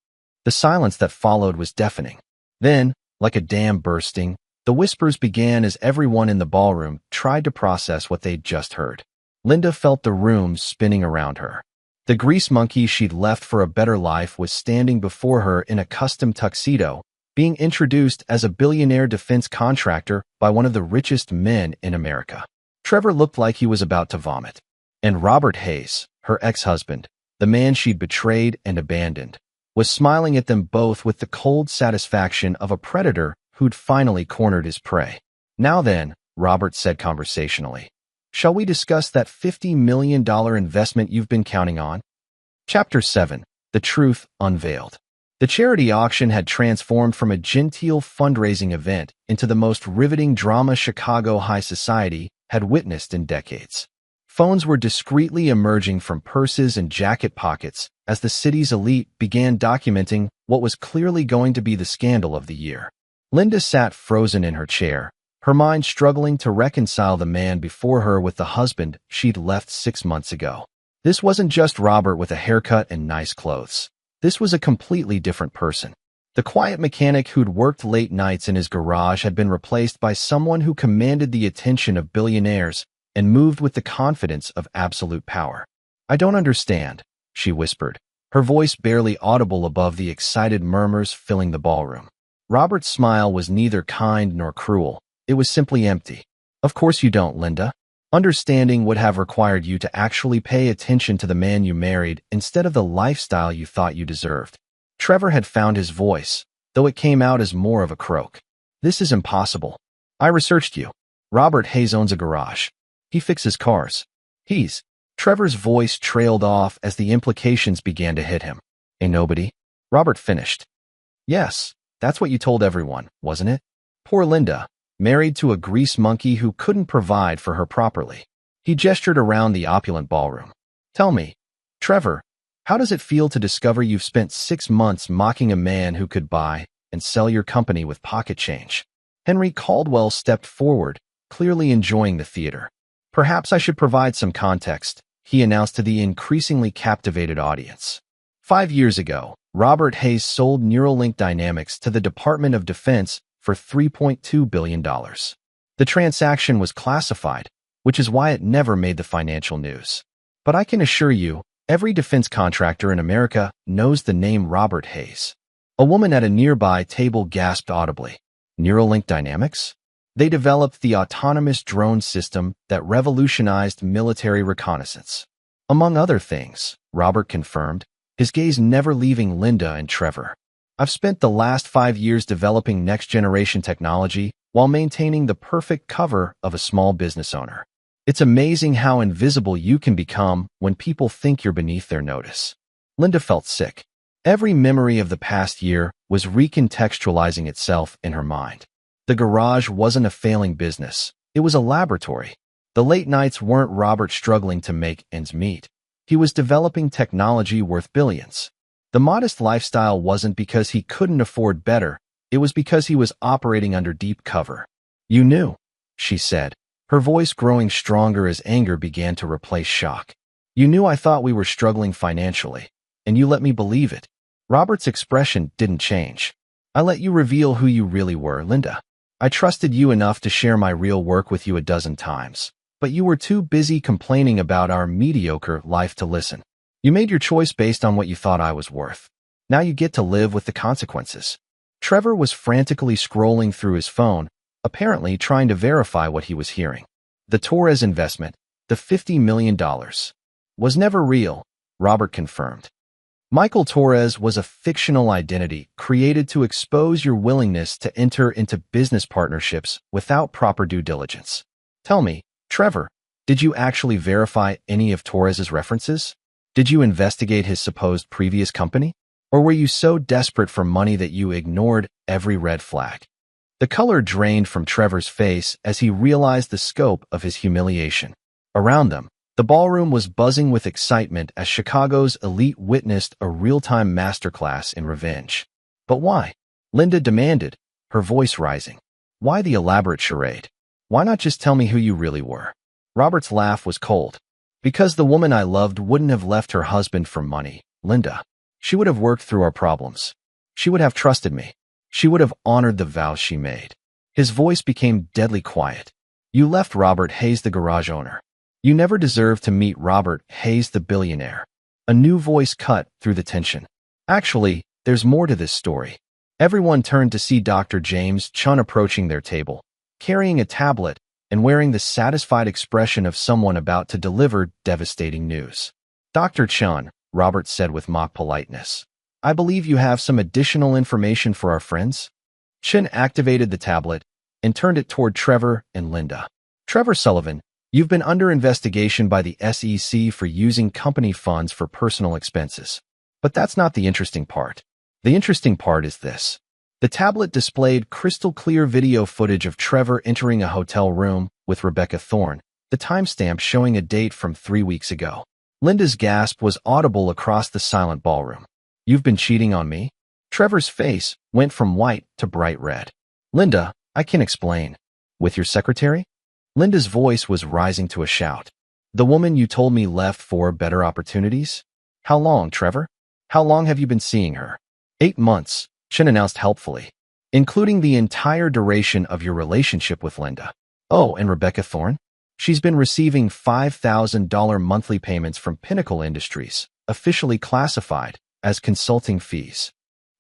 The silence that followed was deafening. Then, like a dam bursting, the whispers began as everyone in the ballroom tried to process what they'd just heard. Linda felt the room spinning around her. The grease monkey she'd left for a better life was standing before her in a custom tuxedo, being introduced as a billionaire defense contractor by one of the richest men in America. Trevor looked like he was about to vomit. And Robert Hayes, her ex-husband, the man she'd betrayed and abandoned, was smiling at them both with the cold satisfaction of a predator who'd finally cornered his prey. "Now then," Robert said conversationally, "shall we discuss that $50 million investment you've been counting on?" Chapter 7. The Truth Unveiled. The charity auction had transformed from a genteel fundraising event into the most riveting drama Chicago high society had witnessed in decades. Phones were discreetly emerging from purses and jacket pockets as the city's elite began documenting what was clearly going to be the scandal of the year. Linda sat frozen in her chair, her mind struggling to reconcile the man before her with the husband she'd left 6 months ago. This wasn't just Robert with a haircut and nice clothes. This was a completely different person. The quiet mechanic who'd worked late nights in his garage had been replaced by someone who commanded the attention of billionaires and moved with the confidence of absolute power. "I don't understand," she whispered, her voice barely audible above the excited murmurs filling the ballroom. Robert's smile was neither kind nor cruel. It was simply empty. "Of course you don't, Linda. Understanding would have required you to actually pay attention to the man you married instead of the lifestyle you thought you deserved." Trevor had found his voice, though it came out as more of a croak. "This is impossible. I researched you. Robert Hayes owns a garage. He fixes cars. He's—" Trevor's voice trailed off as the implications began to hit him. "A nobody?" Robert finished. "Yes, that's what you told everyone, wasn't it? Poor Linda, married to a grease monkey who couldn't provide for her properly." He gestured around the opulent ballroom. "Tell me, Trevor, how does it feel to discover you've spent 6 months mocking a man who could buy and sell your company with pocket change?" Henry Caldwell stepped forward, clearly enjoying the theater. "Perhaps I should provide some context," he announced to the increasingly captivated audience. 5 years ago, Robert Hayes sold Neuralink Dynamics to the Department of Defense for $3.2 billion. The transaction was classified, which is why it never made the financial news. But I can assure you, every defense contractor in America knows the name Robert Hayes. A woman at a nearby table gasped audibly. "Neuralink Dynamics?" They developed the autonomous drone system that revolutionized military reconnaissance. "Among other things," Robert confirmed, his gaze never leaving Linda and Trevor. "I've spent the last 5 years developing next-generation technology while maintaining the perfect cover of a small business owner. It's amazing how invisible you can become when people think you're beneath their notice." Linda felt sick. Every memory of the past year was recontextualizing itself in her mind. The garage wasn't a failing business. It was a laboratory. The late nights weren't Robert struggling to make ends meet. He was developing technology worth billions. The modest lifestyle wasn't because he couldn't afford better. It was because he was operating under deep cover. "You knew," she said, her voice growing stronger as anger began to replace shock. "You knew I thought we were struggling financially, and you let me believe it." Robert's expression didn't change. "I let you reveal who you really were, Linda. I trusted you enough to share my real work with you a dozen times, but you were too busy complaining about our mediocre life to listen. You made your choice based on what you thought I was worth. Now you get to live with the consequences." Trevor was frantically scrolling through his phone, apparently trying to verify what he was hearing. "The Torres investment, the $50 million, was never real," Robert confirmed. "Michael Torres was a fictional identity created to expose your willingness to enter into business partnerships without proper due diligence. Tell me, Trevor, did you actually verify any of Torres's references? Did you investigate his supposed previous company? Or were you so desperate for money that you ignored every red flag?" The color drained from Trevor's face as he realized the scope of his humiliation. Around them, the ballroom was buzzing with excitement as Chicago's elite witnessed a real-time masterclass in revenge. "But why?" Linda demanded, her voice rising. "Why the elaborate charade? Why not just tell me who you really were?" Robert's laugh was cold. "Because the woman I loved wouldn't have left her husband for money, Linda. She would have worked through our problems. She would have trusted me. She would have honored the vows she made." His voice became deadly quiet. "You left Robert Hayes, the garage owner. You never deserved to meet Robert Hayes, the billionaire." A new voice cut through the tension. "Actually, there's more to this story." Everyone turned to see Dr. James Chun approaching their table, carrying a tablet and wearing the satisfied expression of someone about to deliver devastating news. "Dr. Chun," Robert said with mock politeness, "I believe you have some additional information for our friends." Chun activated the tablet and turned it toward Trevor and Linda. "Trevor Sullivan, you've been under investigation by the SEC for using company funds for personal expenses. But that's not the interesting part. The interesting part is this." The tablet displayed crystal-clear video footage of Trevor entering a hotel room with Rebecca Thorne, the timestamp showing a date from 3 weeks ago. Linda's gasp was audible across the silent ballroom. "You've been cheating on me?" Trevor's face went from white to bright red. "Linda, I can explain." "With your secretary?" Linda's voice was rising to a shout. "The woman you told me left for better opportunities? How long, Trevor? How long have you been seeing her?" 8 months, Shin announced helpfully. Including the entire duration of your relationship with Linda. Oh, and Rebecca Thorne? She's been receiving $5,000 monthly payments from Pinnacle Industries, officially classified as consulting fees.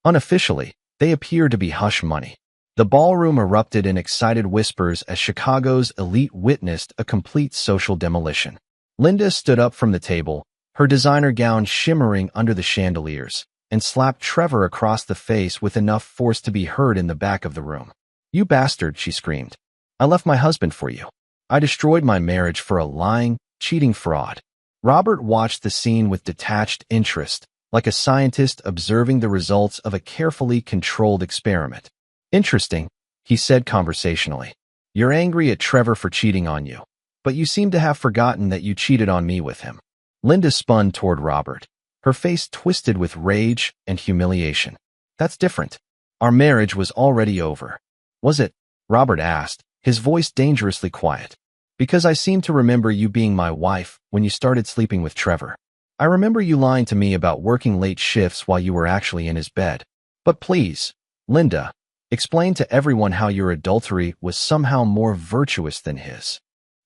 Unofficially, they appear to be hush money. The ballroom erupted in excited whispers as Chicago's elite witnessed a complete social demolition. Linda stood up from the table, her designer gown shimmering under the chandeliers, and slapped Trevor across the face with enough force to be heard in the back of the room. "You bastard," she screamed. "I left my husband for you. I destroyed my marriage for a lying, cheating fraud." Robert watched the scene with detached interest, like a scientist observing the results of a carefully controlled experiment. "Interesting," he said conversationally. "You're angry at Trevor for cheating on you, but you seem to have forgotten that you cheated on me with him." Linda spun toward Robert, her face twisted with rage and humiliation. "That's different. Our marriage was already over." "Was it?" Robert asked, his voice dangerously quiet. "Because I seem to remember you being my wife when you started sleeping with Trevor. I remember you lying to me about working late shifts while you were actually in his bed. But please, Linda, explain to everyone how your adultery was somehow more virtuous than his."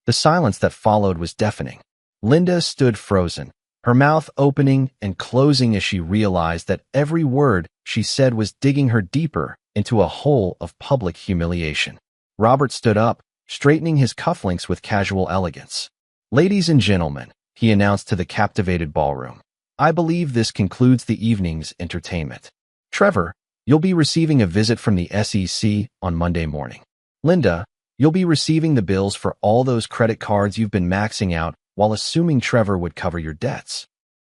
The silence that followed was deafening. Linda stood frozen, her mouth opening and closing as she realized that every word she said was digging her deeper into a hole of public humiliation. Robert stood up, straightening his cufflinks with casual elegance. "Ladies and gentlemen," he announced to the captivated ballroom, "I believe this concludes the evening's entertainment. Trevor, you'll be receiving a visit from the SEC on Monday morning. Linda, you'll be receiving the bills for all those credit cards you've been maxing out while assuming Trevor would cover your debts."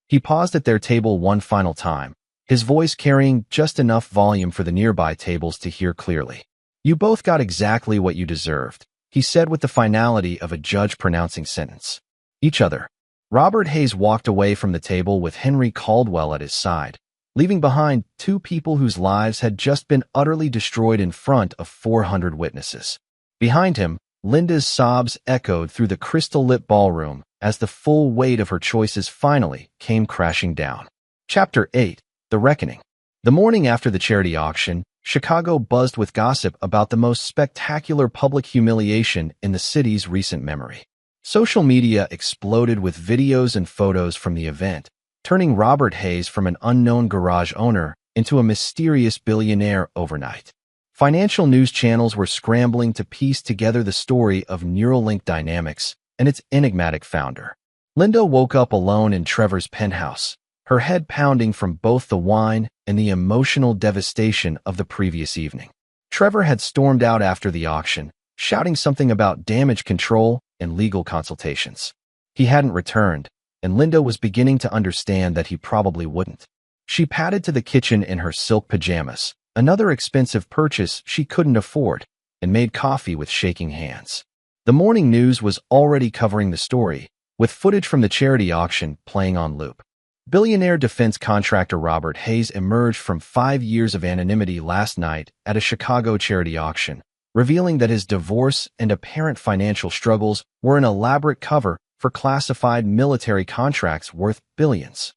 He paused at their table one final time, his voice carrying just enough volume for the nearby tables to hear clearly. "You both got exactly what you deserved," he said with the finality of a judge pronouncing sentence. "Each other." Robert Hayes walked away from the table with Henry Caldwell at his side, leaving behind two people whose lives had just been utterly destroyed in front of 400 witnesses. Behind him, Linda's sobs echoed through the crystal-lit ballroom as the full weight of her choices finally came crashing down. Chapter 8. The Reckoning. The morning after the charity auction, Chicago buzzed with gossip about the most spectacular public humiliation in the city's recent memory. Social media exploded with videos and photos from the event, turning Robert Hayes from an unknown garage owner into a mysterious billionaire overnight. Financial news channels were scrambling to piece together the story of Neuralink Dynamics and its enigmatic founder. Linda woke up alone in Trevor's penthouse, her head pounding from both the wine and the emotional devastation of the previous evening. Trevor had stormed out after the auction, shouting something about damage control and legal consultations. He hadn't returned, and Linda was beginning to understand that he probably wouldn't. She padded to the kitchen in her silk pajamas, another expensive purchase she couldn't afford, and made coffee with shaking hands. The morning news was already covering the story, with footage from the charity auction playing on loop. Billionaire defense contractor Robert Hayes emerged from 5 years of anonymity last night at a Chicago charity auction, revealing that his divorce and apparent financial struggles were an elaborate cover for classified military contracts worth billions.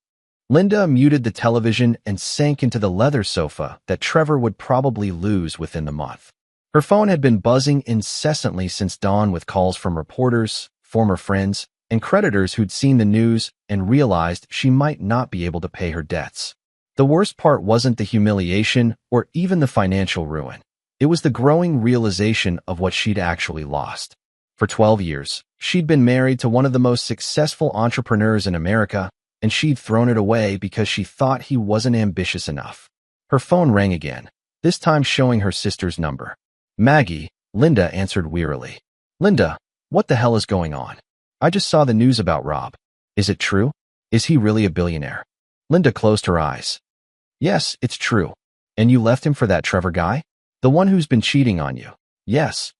Linda muted the television and sank into the leather sofa that Trevor would probably lose within the month. Her phone had been buzzing incessantly since dawn with calls from reporters, former friends, and creditors who'd seen the news and realized she might not be able to pay her debts. The worst part wasn't the humiliation or even the financial ruin. It was the growing realization of what she'd actually lost. For 12 years, she'd been married to one of the most successful entrepreneurs in America, and she'd thrown it away because she thought he wasn't ambitious enough. Her phone rang again, this time showing her sister's number. "Maggie," Linda answered wearily. "Linda, what the hell is going on? I just saw the news about Rob. Is it true? Is he really a billionaire?" Linda closed her eyes. "Yes, it's true. And you left him for that Trevor guy? The one who's been cheating on you?" "Yes."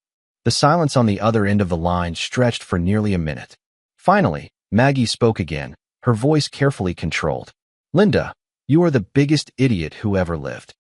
The silence on the other end of the line stretched for nearly a minute. Finally, Maggie spoke again, her voice carefully controlled. "Linda, you are the biggest idiot who ever lived."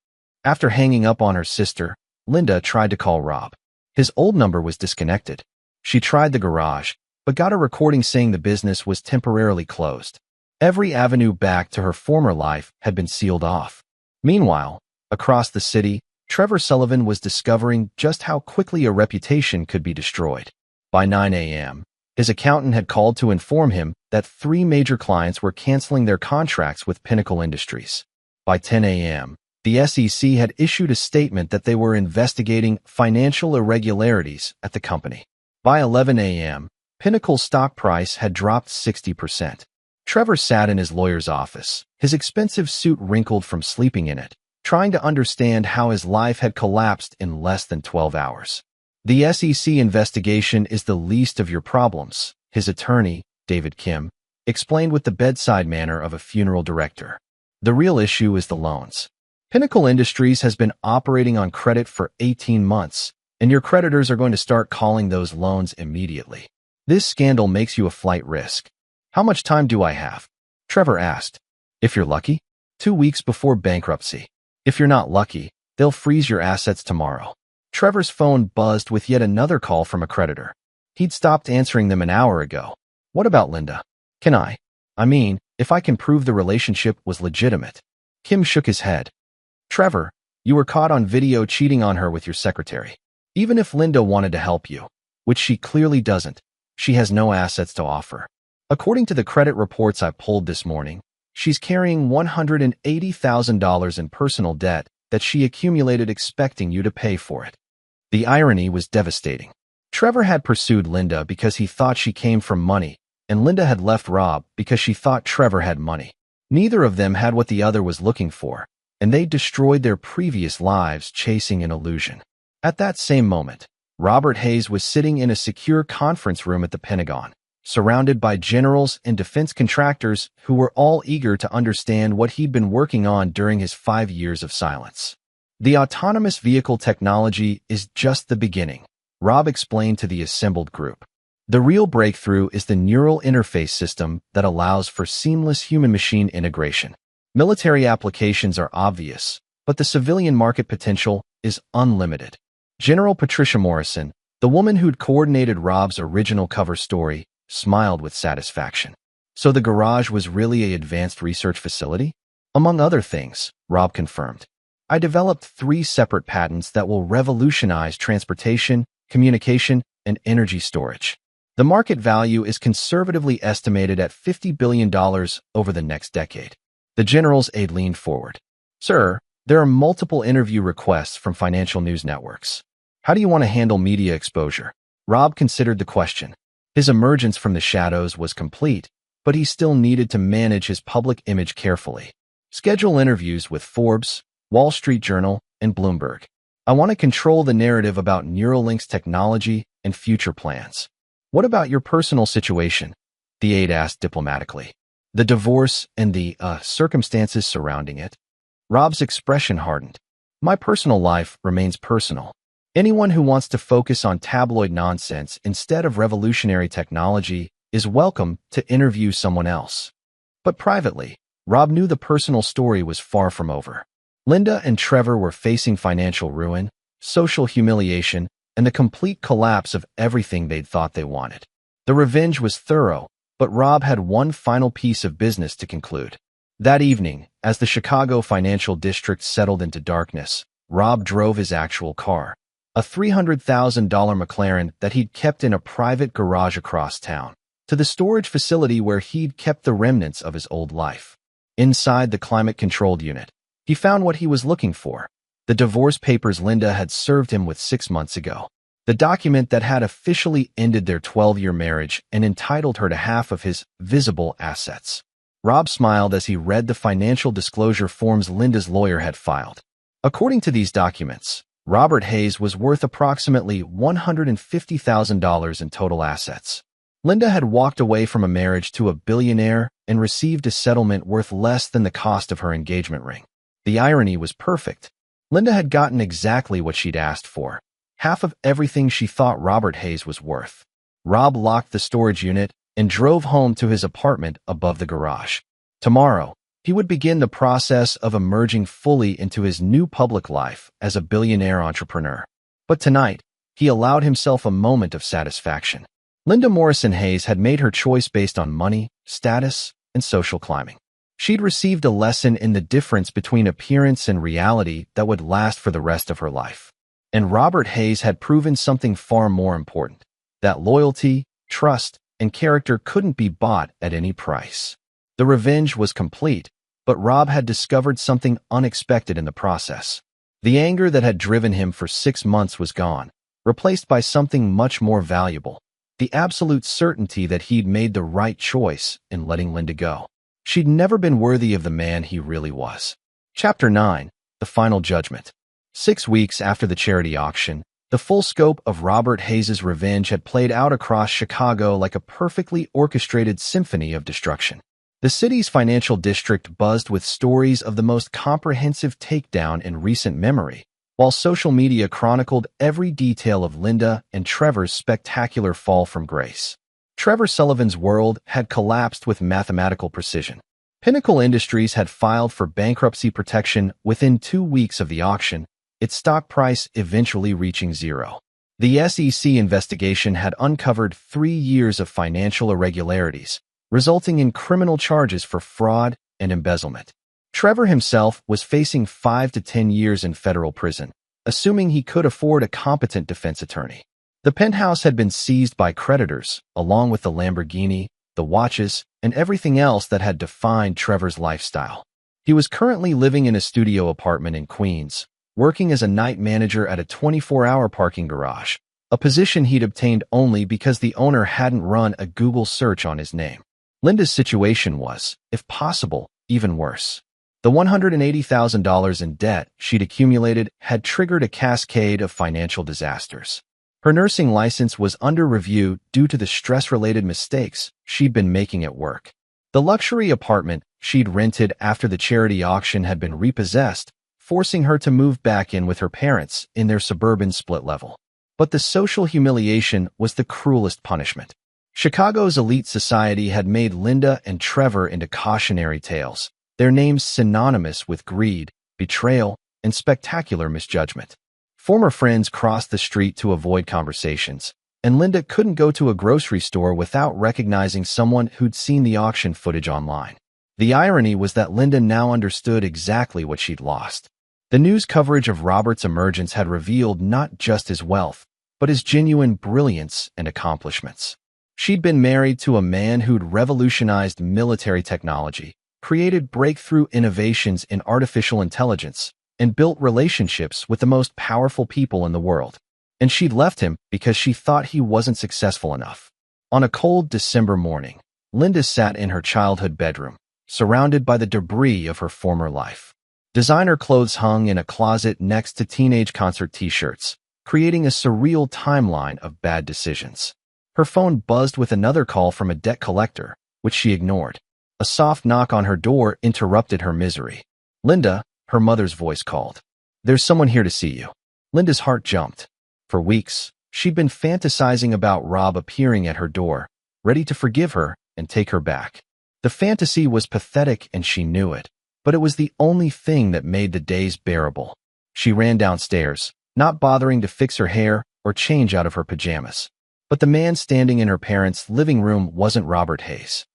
After hanging up on her sister, Linda tried to call Rob. His old number was disconnected. She tried the garage, but got a recording saying the business was temporarily closed. Every avenue back to her former life had been sealed off. Meanwhile, Across the city, Trevor Sullivan was discovering just how quickly a reputation could be destroyed. By 9 a.m., his accountant had called to inform him that 3 major clients were canceling their contracts with Pinnacle Industries. By 10 a.m., the SEC had issued a statement that they were investigating financial irregularities at the company. By 11 a.m., Pinnacle's stock price had dropped 60%. Trevor sat in his lawyer's office, his expensive suit wrinkled from sleeping in it, trying to understand how his life had collapsed in less than 12 hours. The SEC investigation is the least of your problems, his attorney, David Kim, explained with the bedside manner of a funeral director. The real issue is the loans. Pinnacle Industries has been operating on credit for 18 months, and your creditors are going to start calling those loans immediately. This scandal makes you a flight risk. How much time do I have? Trevor asked. If you're lucky, 2 weeks before bankruptcy. If you're not lucky, they'll freeze your assets tomorrow. Trevor's phone buzzed with yet another call from a creditor. He'd stopped answering them an hour ago. What about Linda? I mean, if I can prove the relationship was legitimate. Kim shook his head. Trevor, you were caught on video cheating on her with your secretary. Even if Linda wanted to help you, which she clearly doesn't, she has no assets to offer. According to the credit reports I pulled this morning, she's carrying $180,000 in personal debt that she accumulated expecting you to pay for it. The irony was devastating. Trevor had pursued Linda because he thought she came from money, and Linda had left Rob because she thought Trevor had money. Neither of them had what the other was looking for, and they destroyed their previous lives chasing an illusion. At that same moment, Robert Hayes was sitting in a secure conference room at the Pentagon, surrounded by generals and defense contractors who were all eager to understand what he'd been working on during his 5 years of silence. The autonomous vehicle technology is just the beginning, Rob explained to the assembled group. The real breakthrough is the neural interface system that allows for seamless human-machine integration. Military applications are obvious, but the civilian market potential is unlimited. General Patricia Morrison, the woman who'd coordinated Rob's original cover story, smiled with satisfaction. So the garage was really an advanced research facility? Among other things, Rob confirmed. I developed 3 separate patents that will revolutionize transportation, communication, and energy storage. The market value is conservatively estimated at $50 billion over the next decade. The general's aide leaned forward. Sir, there are multiple interview requests from financial news networks. How do you want to handle media exposure? Rob considered the question. His emergence from the shadows was complete, but he still needed to manage his public image carefully. Schedule interviews with Forbes, Wall Street Journal, and Bloomberg. I want to control the narrative about Neuralink's technology and future plans. What about your personal situation? The aide asked diplomatically. The divorce and the circumstances surrounding it. Rob's expression hardened. My personal life remains personal. Anyone who wants to focus on tabloid nonsense instead of revolutionary technology is welcome to interview someone else. But privately, Rob knew the personal story was far from over. Linda and Trevor were facing financial ruin, social humiliation, and the complete collapse of everything they'd thought they wanted. The revenge was thorough, but Rob had one final piece of business to conclude. That evening, as the Chicago financial district settled into darkness, Rob drove his actual car, a $300,000 McLaren that he'd kept in a private garage across town, to the storage facility where he'd kept the remnants of his old life. Inside the climate-controlled unit, he found what he was looking for, the divorce papers Linda had served him with 6 months ago, the document that had officially ended their 12-year marriage and entitled her to half of his visible assets. Rob smiled as he read the financial disclosure forms Linda's lawyer had filed. According to these documents, Robert Hayes was worth approximately $150,000 in total assets. Linda had walked away from a marriage to a billionaire and received a settlement worth less than the cost of her engagement ring. The irony was perfect. Linda had gotten exactly what she'd asked for, half of everything she thought Robert Hayes was worth. Rob locked the storage unit and drove home to his apartment above the garage. Tomorrow, he would begin the process of emerging fully into his new public life as a billionaire entrepreneur. But tonight, he allowed himself a moment of satisfaction. Linda Morrison Hayes had made her choice based on money, status, and social climbing. She'd received a lesson in the difference between appearance and reality that would last for the rest of her life. And Robert Hayes had proven something far more important, that loyalty, trust, and character couldn't be bought at any price. The revenge was complete, but Rob had discovered something unexpected in the process. The anger that had driven him for 6 months was gone, replaced by something much more valuable, the absolute certainty that he'd made the right choice in letting Linda go. She'd never been worthy of the man he really was. Chapter 9. The Final Judgment. 6 weeks after the charity auction, the full scope of Robert Hayes' revenge had played out across Chicago like a perfectly orchestrated symphony of destruction. The city's financial district buzzed with stories of the most comprehensive takedown in recent memory, while social media chronicled every detail of Linda and Trevor's spectacular fall from grace. Trevor Sullivan's world had collapsed with mathematical precision. Pinnacle Industries had filed for bankruptcy protection within 2 weeks of the auction, its stock price eventually reaching zero. The SEC investigation had uncovered 3 years of financial irregularities, resulting in criminal charges for fraud and embezzlement. Trevor himself was facing 5 to 10 years in federal prison, assuming he could afford a competent defense attorney. The penthouse had been seized by creditors, along with the Lamborghini, the watches, and everything else that had defined Trevor's lifestyle. He was currently living in a studio apartment in Queens, working as a night manager at a 24-hour parking garage, a position he'd obtained only because the owner hadn't run a Google search on his name. Linda's situation was, if possible, even worse. The $180,000 in debt she'd accumulated had triggered a cascade of financial disasters. Her nursing license was under review due to the stress-related mistakes she'd been making at work. The luxury apartment she'd rented after the charity auction had been repossessed, forcing her to move back in with her parents in their suburban split level. But the social humiliation was the cruelest punishment. Chicago's elite society had made Linda and Trevor into cautionary tales, their names synonymous with greed, betrayal, and spectacular misjudgment. Former friends crossed the street to avoid conversations, and Linda couldn't go to a grocery store without recognizing someone who'd seen the auction footage online. The irony was that Linda now understood exactly what she'd lost. The news coverage of Robert's emergence had revealed not just his wealth, but his genuine brilliance and accomplishments. She'd been married to a man who'd revolutionized military technology, created breakthrough innovations in artificial intelligence, and built relationships with the most powerful people in the world. And she'd left him because she thought he wasn't successful enough. On a cold December morning, Linda sat in her childhood bedroom, surrounded by the debris of her former life. Designer clothes hung in a closet next to teenage concert t-shirts, creating a surreal timeline of bad decisions. Her phone buzzed with another call from a debt collector, which she ignored. A soft knock on her door interrupted her misery. "Linda," her mother's voice called. "There's someone here to see you." Linda's heart jumped. For weeks, she'd been fantasizing about Rob appearing at her door, ready to forgive her and take her back. The fantasy was pathetic and she knew it, but it was the only thing that made the days bearable. She ran downstairs, not bothering to fix her hair or change out of her pajamas. But the man standing in her parents' living room wasn't Robert Hayes.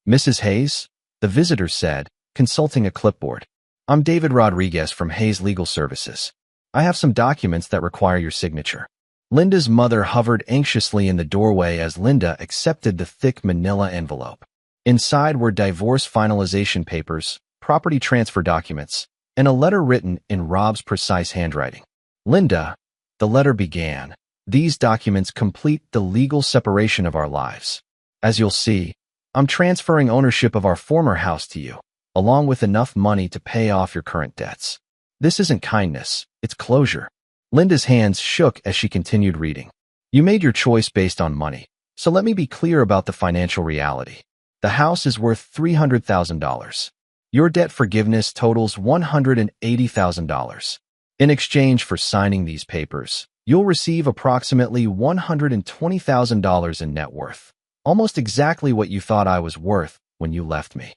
"Mrs. Hayes?" the visitor said, consulting a clipboard. "I'm David Rodriguez from Hayes Legal Services. I have some documents that require your signature." Linda's mother hovered anxiously in the doorway as Linda accepted the thick manila envelope. Inside were divorce finalization papers, property transfer documents, and a letter written in Rob's precise handwriting. "Linda," the letter began, "these documents complete the legal separation of our lives. As you'll see, I'm transferring ownership of our former house to you, along with enough money to pay off your current debts. This isn't kindness, it's closure." Linda's hands shook as she continued reading. "You made your choice based on money, so let me be clear about the financial reality. The house is worth $300,000. Your debt forgiveness totals $180,000. In exchange for signing these papers, you'll receive approximately $120,000 in net worth, almost exactly what you thought I was worth when you left me."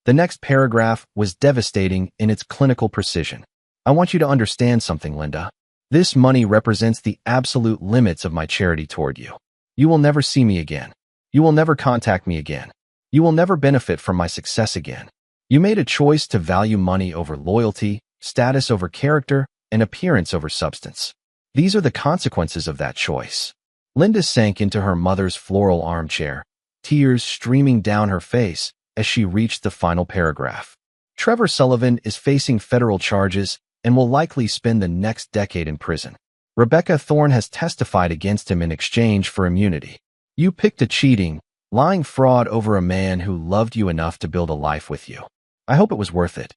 The next paragraph was devastating in its clinical precision. "I want you to understand something, Linda. This money represents the absolute limits of my charity toward you. You will never see me again. You will never contact me again. You will never benefit from my success again. You made a choice to value money over loyalty, status over character, and appearance over substance. These are the consequences of that choice. Linda sank into her mother's floral armchair, tears streaming down her face as she reached the final paragraph. Trevor Sullivan is facing federal charges and will likely spend the next decade in prison. Rebecca Thorne has testified against him in exchange for immunity. You picked a cheating, lying fraud over a man who loved you enough to build a life with you. I hope it was worth it.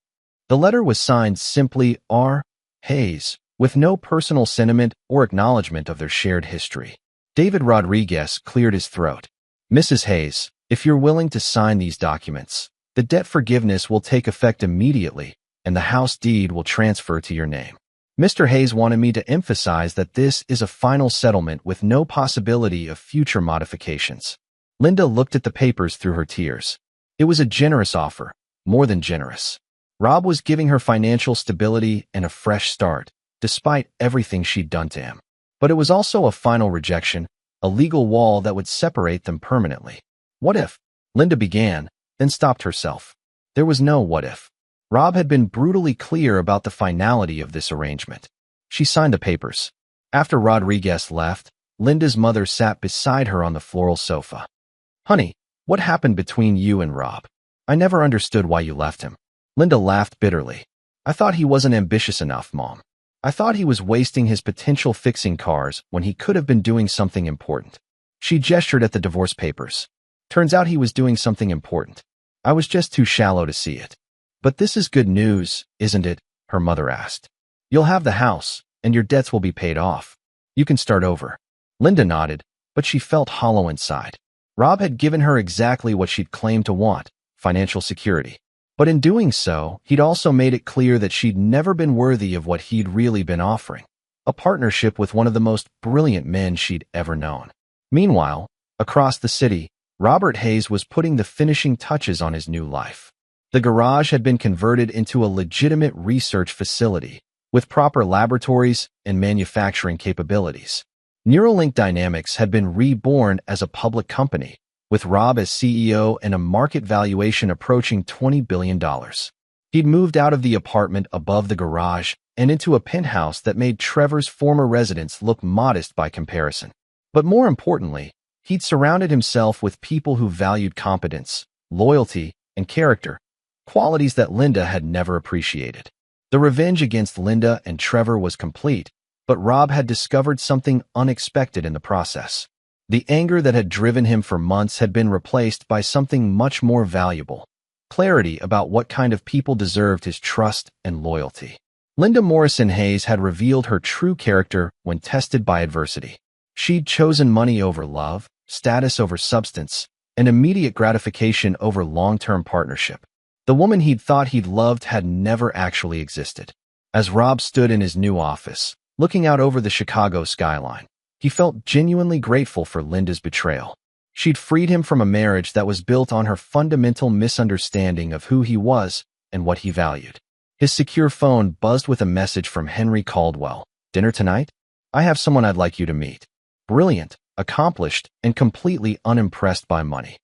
The letter was signed simply R. Hayes, with no personal sentiment or acknowledgement of their shared history. David Rodriguez cleared his throat. Mrs. Hayes, if you're willing to sign these documents, the debt forgiveness will take effect immediately, and the house deed will transfer to your name. Mr. Hayes wanted me to emphasize that this is a final settlement with no possibility of future modifications. Linda looked at the papers through her tears. It was a generous offer, more than generous. Rob was giving her financial stability and a fresh start, despite everything she'd done to him. But it was also a final rejection, a legal wall that would separate them permanently. What if? Linda began, then stopped herself. There was no what if. Rob had been brutally clear about the finality of this arrangement. She signed the papers. After Rodriguez left, Linda's mother sat beside her on the floral sofa. Honey, what happened between you and Rob? I never understood why you left him. Linda laughed bitterly. I thought he wasn't ambitious enough, Mom. I thought he was wasting his potential fixing cars when he could have been doing something important. She gestured at the divorce papers. Turns out he was doing something important. I was just too shallow to see it. But this is good news, isn't it? Her mother asked. You'll have the house, and your debts will be paid off. You can start over. Linda nodded, but she felt hollow inside. Rob had given her exactly what she'd claimed to want, financial security. But in doing so, he'd also made it clear that she'd never been worthy of what he'd really been offering, a partnership with one of the most brilliant men she'd ever known. Meanwhile, across the city, Robert Hayes was putting the finishing touches on his new life. The garage had been converted into a legitimate research facility, with proper laboratories and manufacturing capabilities. Neuralink Dynamics had been reborn as a public company, with Rob as CEO and a market valuation approaching $20 billion. He'd moved out of the apartment above the garage and into a penthouse that made Trevor's former residence look modest by comparison. But more importantly, he'd surrounded himself with people who valued competence, loyalty, and character, qualities that Linda had never appreciated. The revenge against Linda and Trevor was complete, but Rob had discovered something unexpected in the process. The anger that had driven him for months had been replaced by something much more valuable: clarity about what kind of people deserved his trust and loyalty. Linda Morrison Hayes had revealed her true character when tested by adversity. She'd chosen money over love, status over substance, and immediate gratification over long-term partnership. The woman he'd thought he'd loved had never actually existed. As Rob stood in his new office, looking out over the Chicago skyline, he felt genuinely grateful for Linda's betrayal. She'd freed him from a marriage that was built on her fundamental misunderstanding of who he was and what he valued. His secure phone buzzed with a message from Henry Caldwell. Dinner tonight? I have someone I'd like you to meet. Brilliant, accomplished, and completely unimpressed by money.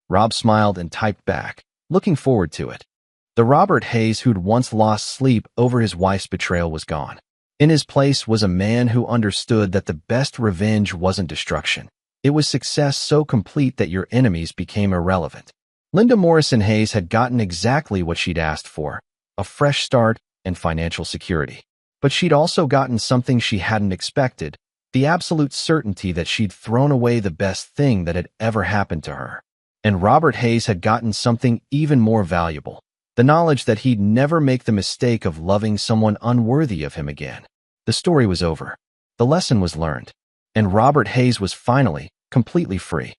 Rob smiled and typed back, looking forward to it. The Robert Hayes who'd once lost sleep over his wife's betrayal was gone. In his place was a man who understood that the best revenge wasn't destruction. It was success so complete that your enemies became irrelevant. Linda Morrison Hayes had gotten exactly what she'd asked for: a fresh start and financial security. But she'd also gotten something she hadn't expected: the absolute certainty that she'd thrown away the best thing that had ever happened to her. And Robert Hayes had gotten something even more valuable: the knowledge that he'd never make the mistake of loving someone unworthy of him again. The story was over. The lesson was learned. And Robert Hayes was finally completely free.